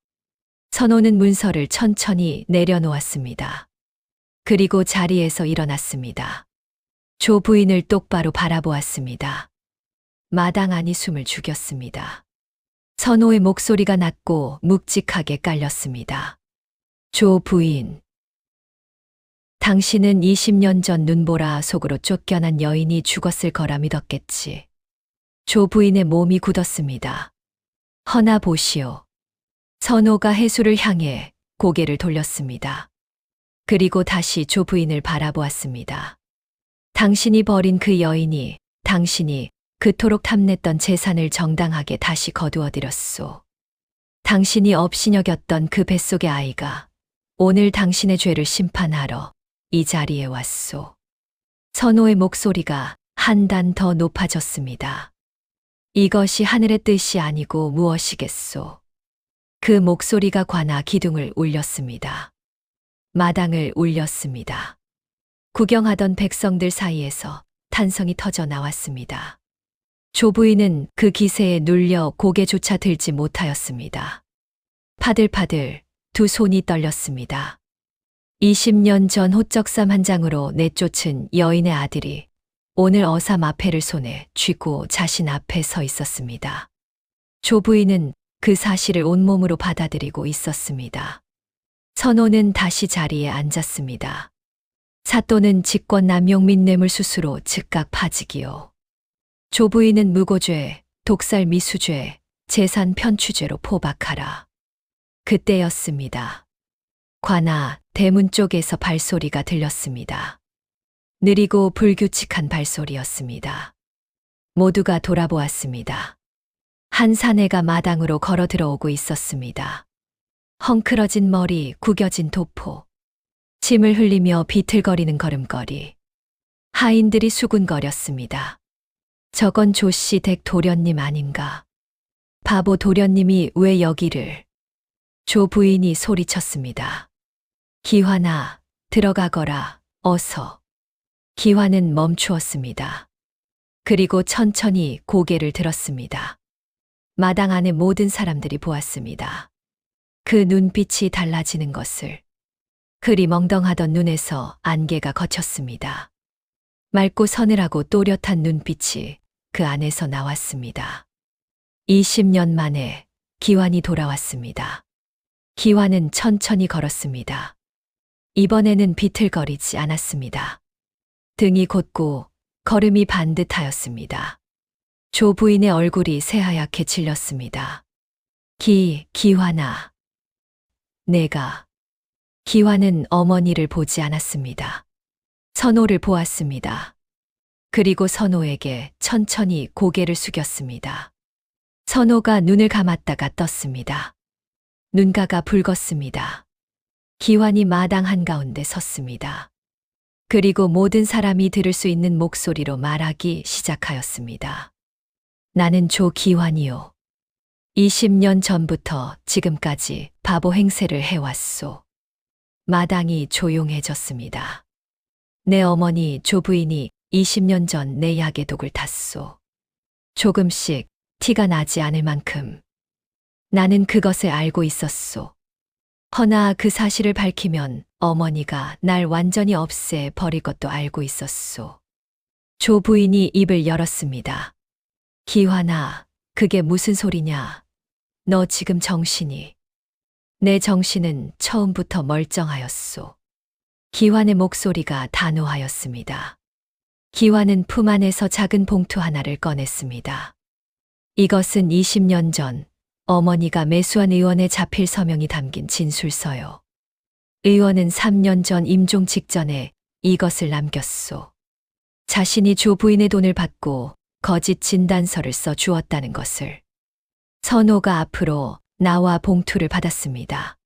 S1: 선호는 문서를 천천히 내려놓았습니다. 그리고 자리에서 일어났습니다. 조 부인을 똑바로 바라보았습니다. 마당 안이 숨을 죽였습니다. 선호의 목소리가 낮고 묵직하게 깔렸습니다. 조 부인. 당신은 20년 전 눈보라 속으로 쫓겨난 여인이 죽었을 거라 믿었겠지. 조 부인의 몸이 굳었습니다. 허나 보시오. 선호가 해수를 향해 고개를 돌렸습니다. 그리고 다시 조 부인을 바라보았습니다. 당신이 버린 그 여인이 당신이 그토록 탐냈던 재산을 정당하게 다시 거두어들였소. 당신이 업신여겼던 그 뱃속의 아이가 오늘 당신의 죄를 심판하러 이 자리에 왔소. 선호의 목소리가 한 단 더 높아졌습니다. 이것이 하늘의 뜻이 아니고 무엇이겠소. 그 목소리가 관아 기둥을 울렸습니다. 마당을 울렸습니다. 구경하던 백성들 사이에서 탄성이 터져 나왔습니다. 조 부인은 그 기세에 눌려 고개조차 들지 못하였습니다. 파들파들 2 손이 떨렸습니다. 20년 전 호적삼 한 장으로 내쫓은 여인의 아들이 오늘 어사 마패를 손에 쥐고 자신 앞에 서 있었습니다. 조 부인은 그 사실을 온몸으로 받아들이고 있었습니다. 선호는 다시 자리에 앉았습니다. 사또는 직권남용 및 뇌물수수로 즉각 파직이요. 조 부인은 무고죄, 독살 미수죄, 재산 편취죄로 포박하라. 그때였습니다. 관아 대문 쪽에서 발소리가 들렸습니다. 느리고 불규칙한 발소리였습니다. 모두가 돌아보았습니다. 한 사내가 마당으로 걸어 들어오고 있었습니다. 헝클어진 머리, 구겨진 도포, 침을 흘리며 비틀거리는 걸음걸이. 하인들이 수군거렸습니다. 저건 조씨 댁 도련님 아닌가? 바보 도련님이 왜 여기를? 조 부인이 소리쳤습니다. 기환아, 들어가거라, 어서. 기환은 멈추었습니다. 그리고 천천히 고개를 들었습니다. 마당 안에 모든 사람들이 보았습니다. 그 눈빛이 달라지는 것을. 그리 멍덩하던 눈에서 안개가 걷혔습니다. 맑고 서늘하고 또렷한 눈빛이 그 안에서 나왔습니다. 20년 만에 기환이 돌아왔습니다. 기환은 천천히 걸었습니다. 이번에는 비틀거리지 않았습니다. 등이 곧고 걸음이 반듯하였습니다. 조 부인의 얼굴이 새하얗게 질렸습니다. 기환아. 내가. 기환은 어머니를 보지 않았습니다. 선호를 보았습니다. 그리고 선호에게 천천히 고개를 숙였습니다. 선호가 눈을 감았다가 떴습니다. 눈가가 붉었습니다. 기환이 마당 한가운데 섰습니다. 그리고 모든 사람이 들을 수 있는 목소리로 말하기 시작하였습니다. 나는 조기환이요. 20년 전부터 지금까지 바보 행세를 해왔소. 마당이 조용해졌습니다. 내 어머니 조 부인이 20년 전 내 약의 독을 탔소. 조금씩 티가 나지 않을 만큼. 나는 그것을 알고 있었소. 허나 그 사실을 밝히면 어머니가 날 완전히 없애 버릴 것도 알고 있었소. 조 부인이 입을 열었습니다. 기환아, 그게 무슨 소리냐? 너 지금 정신이. 내 정신은 처음부터 멀쩡하였소. 기환의 목소리가 단호하였습니다. 기환은 품 안에서 작은 봉투 하나를 꺼냈습니다. 이것은 20년 전 어머니가 매수한 의원의 자필 서명이 담긴 진술서요. 의원은 3년 전 임종 직전에 이것을 남겼소. 자신이 조 부인의 돈을 받고 거짓 진단서를 써 주었다는 것을. 선호가 앞으로 나와 봉투를 받았습니다.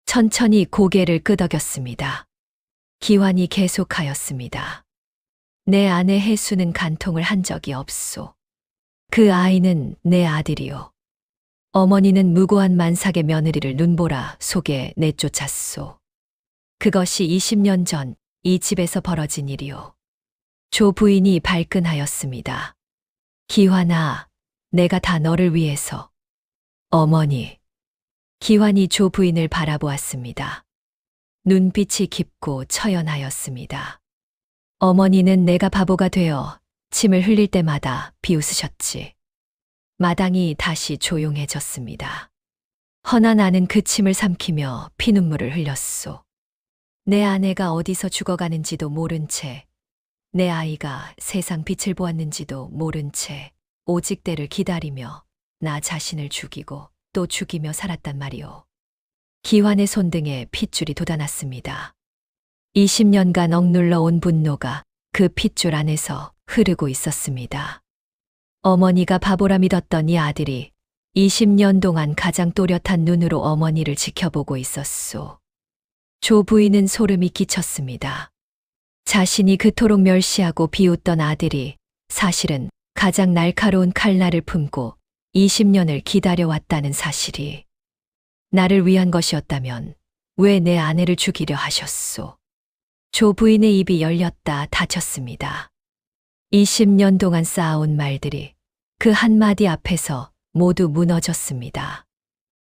S1: 천천히 고개를 끄덕였습니다. 기환이 계속하였습니다. 내 아내 혜수는 간통을 한 적이 없소. 그 아이는 내 아들이요. 어머니는 무고한 만삭의 며느리를 눈보라 속에 내쫓았소. 그것이 20년 전 이 집에서 벌어진 일이요. 조 부인이 발끈하였습니다. 기환아, 내가 다 너를 위해서. 어머니. 기환이 조 부인을 바라보았습니다. 눈빛이 깊고 처연하였습니다. 어머니는 내가 바보가 되어 침을 흘릴 때마다 비웃으셨지. 마당이 다시 조용해졌습니다. 허나 나는 그 침을 삼키며 피눈물을 흘렸소. 내 아내가 어디서 죽어가는지도 모른 채, 내 아이가 세상 빛을 보았는지도 모른 채 오직 때를 기다리며 나 자신을 죽이고 또 죽이며 살았단 말이오. 기환의 손등에 핏줄이 돋아났습니다. 20년간 억눌러 온 분노가 그 핏줄 안에서 흐르고 있었습니다. 어머니가 바보라 믿었던 이 아들이 20년 동안 가장 또렷한 눈으로 어머니를 지켜보고 있었소. 조 부인은 소름이 끼쳤습니다. 자신이 그토록 멸시하고 비웃던 아들이 사실은 가장 날카로운 칼날을 품고 20년을 기다려왔다는 사실이. 나를 위한 것이었다면 왜 내 아내를 죽이려 하셨소? 조 부인의 입이 열렸다 닫혔습니다. 20년 동안 쌓아온 말들이 그 한마디 앞에서 모두 무너졌습니다.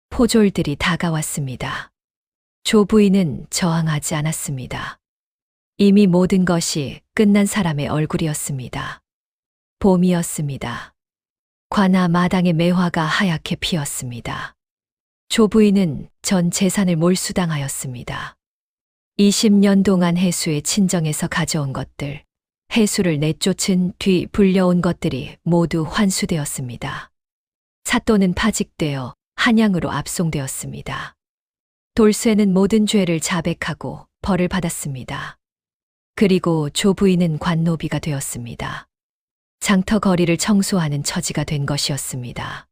S1: 포졸들이 다가왔습니다. 조 부인은 저항하지 않았습니다. 이미 모든 것이 끝난 사람의 얼굴이었습니다. 봄이었습니다. 관아 마당의 매화가 하얗게 피었습니다. 조 부인은 전 재산을 몰수당하였습니다. 20년 동안 혜수의 친정에서 가져온 것들, 혜수를 내쫓은 뒤 불려온 것들이 모두 환수되었습니다. 삿돈은 파직되어 한양으로 압송되었습니다. 돌쇠는 모든 죄를 자백하고 벌을 받았습니다. 그리고 조 부인은 관노비가 되었습니다. 장터 거리를 청소하는 처지가 된 것이었습니다.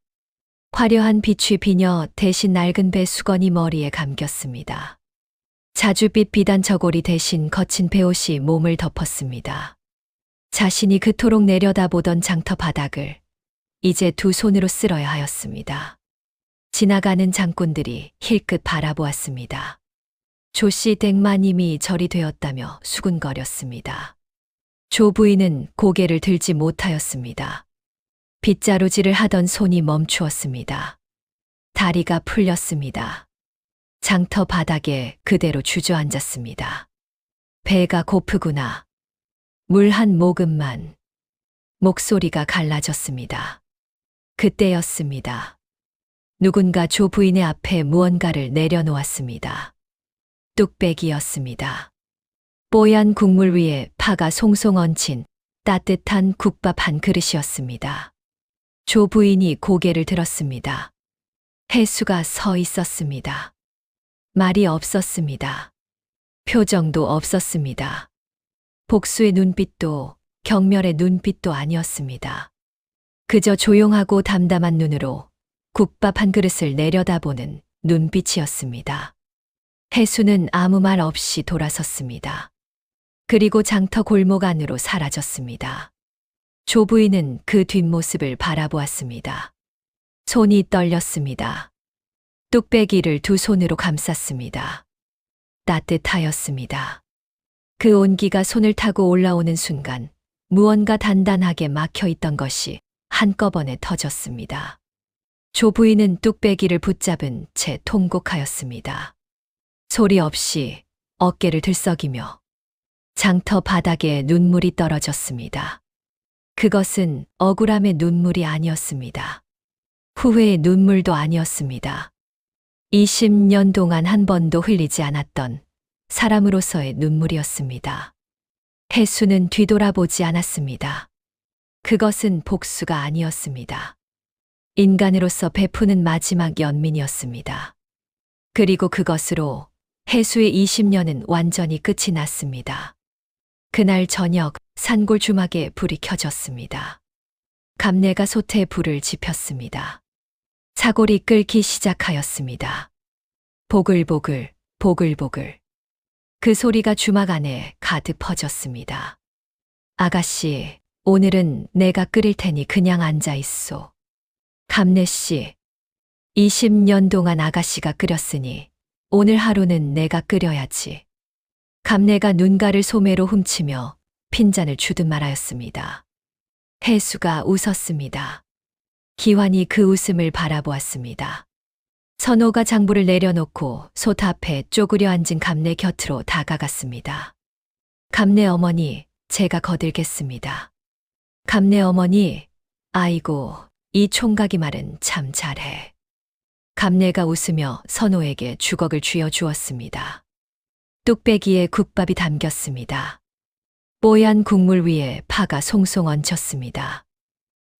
S1: 화려한 빛이 비녀 대신 낡은 배 수건이 머리에 감겼습니다. 자줏빛 비단 저고리 대신 거친 베옷이 몸을 덮었습니다. 자신이 그토록 내려다보던 장터 바닥을 이제 두 손으로 쓸어야 하였습니다. 지나가는 장꾼들이 힐끗 바라보았습니다. 조씨 댁마님이 절이 되었다며 수군거렸습니다. 조 부인은 고개를 들지 못하였습니다. 빗자루질을 하던 손이 멈추었습니다. 다리가 풀렸습니다. 장터 바닥에 그대로 주저앉았습니다. 배가 고프구나. 물 한 모금만. 목소리가 갈라졌습니다. 그때였습니다. 누군가 조 부인의 앞에 무언가를 내려놓았습니다. 뚝배기였습니다. 뽀얀 국물 위에 파가 송송 얹힌 따뜻한 국밥 한 그릇이었습니다. 조 부인이 고개를 들었습니다. 혜수가 서 있었습니다. 말이 없었습니다. 표정도 없었습니다. 복수의 눈빛도 경멸의 눈빛도 아니었습니다. 그저 조용하고 담담한 눈으로 국밥 한 그릇을 내려다보는 눈빛이었습니다. 혜수는 아무 말 없이 돌아섰습니다. 그리고 장터 골목 안으로 사라졌습니다. 조 부인은 그 뒷모습을 바라보았습니다. 손이 떨렸습니다. 뚝배기를 두 손으로 감쌌습니다. 따뜻하였습니다. 그 온기가 손을 타고 올라오는 순간 무언가 단단하게 막혀 있던 것이 한꺼번에 터졌습니다. 조 부인은 뚝배기를 붙잡은 채 통곡하였습니다. 소리 없이 어깨를 들썩이며 장터 바닥에 눈물이 떨어졌습니다. 그것은 억울함의 눈물이 아니었습니다. 후회의 눈물도 아니었습니다. 20년 동안 한 번도 흘리지 않았던 사람으로서의 눈물이었습니다. 혜수는 뒤돌아보지 않았습니다. 그것은 복수가 아니었습니다. 인간으로서 베푸는 마지막 연민이었습니다. 그리고 그것으로 혜수의 20년은 완전히 끝이 났습니다. 그날 저녁 산골 주막에 불이 켜졌습니다. 감내가 솥에 불을 지폈습니다. 사골이 끓기 시작하였습니다. 보글보글, 보글보글. 그 소리가 주막 안에 가득 퍼졌습니다. 아가씨, 오늘은 내가 끓일 테니 그냥 앉아 있소. 감내씨, 20년 동안 아가씨가 끓였으니 오늘 하루는 내가 끓여야지. 감내가 눈가를 소매로 훔치며 핀잔을 주듯 말하였습니다. 혜수가 웃었습니다. 기환이 그 웃음을 바라보았습니다. 선호가 장부를 내려놓고 솥 앞에 쪼그려 앉은 감내 곁으로 다가갔습니다. 감내 어머니, 제가 거들겠습니다. 감내 어머니, 아이고, 이 총각이 말은 참 잘해. 감내가 웃으며 선호에게 주걱을 쥐어 주었습니다. 뚝배기에 국밥이 담겼습니다. 뽀얀 국물 위에 파가 송송 얹혔습니다.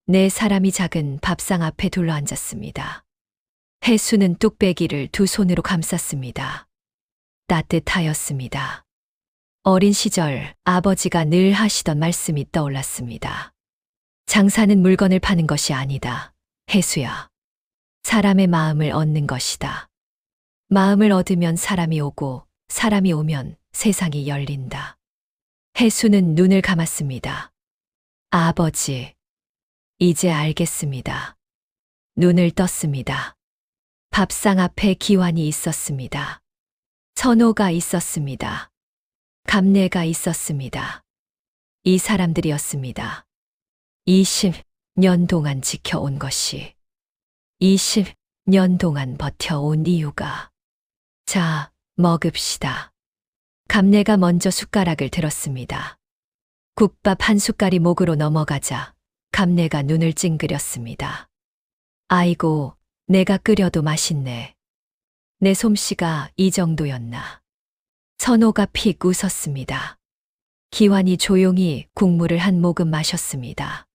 S1: 네 사람이 작은 밥상 앞에 둘러앉았습니다. 혜수는 뚝배기를 두 손으로 감쌌습니다. 따뜻하였습니다. 어린 시절 아버지가 늘 하시던 말씀이 떠올랐습니다. 장사는 물건을 파는 것이 아니다. 혜수야. 사람의 마음을 얻는 것이다. 마음을 얻으면 사람이 오고 사람이 오면 세상이 열린다. 혜수는 눈을 감았습니다. 아버지, 이제 알겠습니다. 눈을 떴습니다. 밥상 앞에 기환이 있었습니다. 선호가 있었습니다. 감내가 있었습니다. 이 사람들이었습니다. 20년 동안 지켜온 것이, 20년 동안 버텨온 이유가. 자, 먹읍시다. 감내가 먼저 숟가락을 들었습니다. 국밥 한 숟갈이 목으로 넘어가자 감내가 눈을 찡그렸습니다. 아이고, 내가 끓여도 맛있네. 내 솜씨가 이 정도였나. 선호가 픽 웃었습니다. 기환이 조용히 국물을 한 모금 마셨습니다.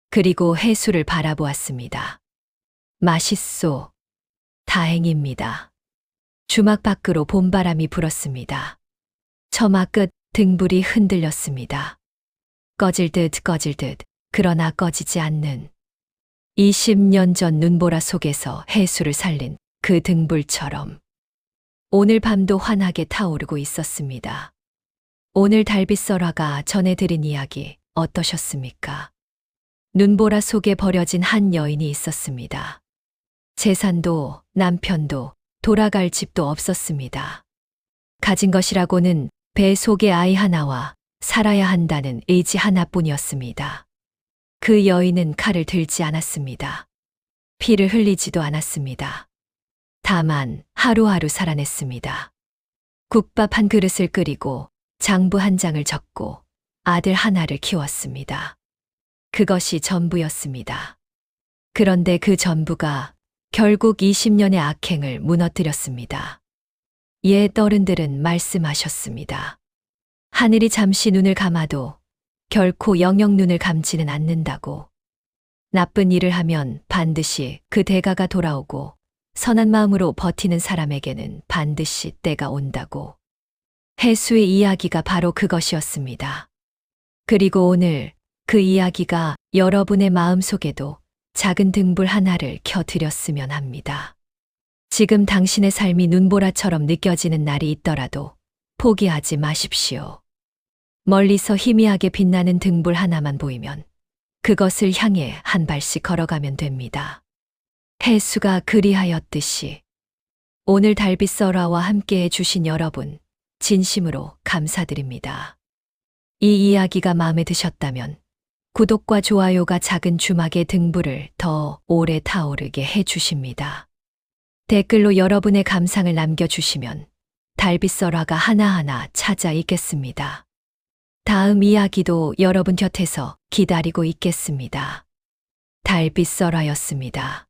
S1: 그리고 혜수를 바라보았습니다. 맛있소. 다행입니다. 주막 밖으로 봄바람이 불었습니다. 처마 끝 등불이 흔들렸습니다. 꺼질 듯 꺼질 듯 그러나 꺼지지 않는 20년 전 눈보라 속에서 해수를 살린 그 등불처럼 오늘 밤도 환하게 타오르고 있었습니다. 오늘 달빛설화가 전해드린 이야기 어떠셨습니까? 눈보라 속에 버려진 한 여인이 있었습니다. 재산도 남편도 돌아갈 집도 없었습니다. 가진 것이라고는 배 속의 아이 하나와 살아야 한다는 의지 하나뿐이었습니다. 그 여인은 칼을 들지 않았습니다. 피를 흘리지도 않았습니다. 다만 하루하루 살아냈습니다. 국밥 한 그릇을 끓이고 장부 한 장을 적고 아들 하나를 키웠습니다. 그것이 전부였습니다. 그런데 그 전부가 결국 20년의 악행을 무너뜨렸습니다. 옛 어른들은 말씀하셨습니다. 하늘이 잠시 눈을 감아도 결코 영영 눈을 감지는 않는다고. 나쁜 일을 하면 반드시 그 대가가 돌아오고 선한 마음으로 버티는 사람에게는 반드시 때가 온다고. 해수의 이야기가 바로 그것이었습니다. 그리고 오늘 그 이야기가 여러분의 마음속에도 작은 등불 하나를 켜드렸으면 합니다. 지금 당신의 삶이 눈보라처럼 느껴지는 날이 있더라도 포기하지 마십시오. 멀리서 희미하게 빛나는 등불 하나만 보이면 그것을 향해 한 발씩 걸어가면 됩니다. 해수가 그리하였듯이. 오늘 달빛설화와 함께 해주신 여러분, 진심으로 감사드립니다. 이 이야기가 마음에 드셨다면 구독과 좋아요가 작은 주막의 등불을 더 오래 타오르게 해주십니다. 댓글로 여러분의 감상을 남겨주시면 달빛설화가 하나하나 찾아 읽겠습니다. 다음 이야기도 여러분 곁에서 기다리고 있겠습니다. 달빛설화였습니다.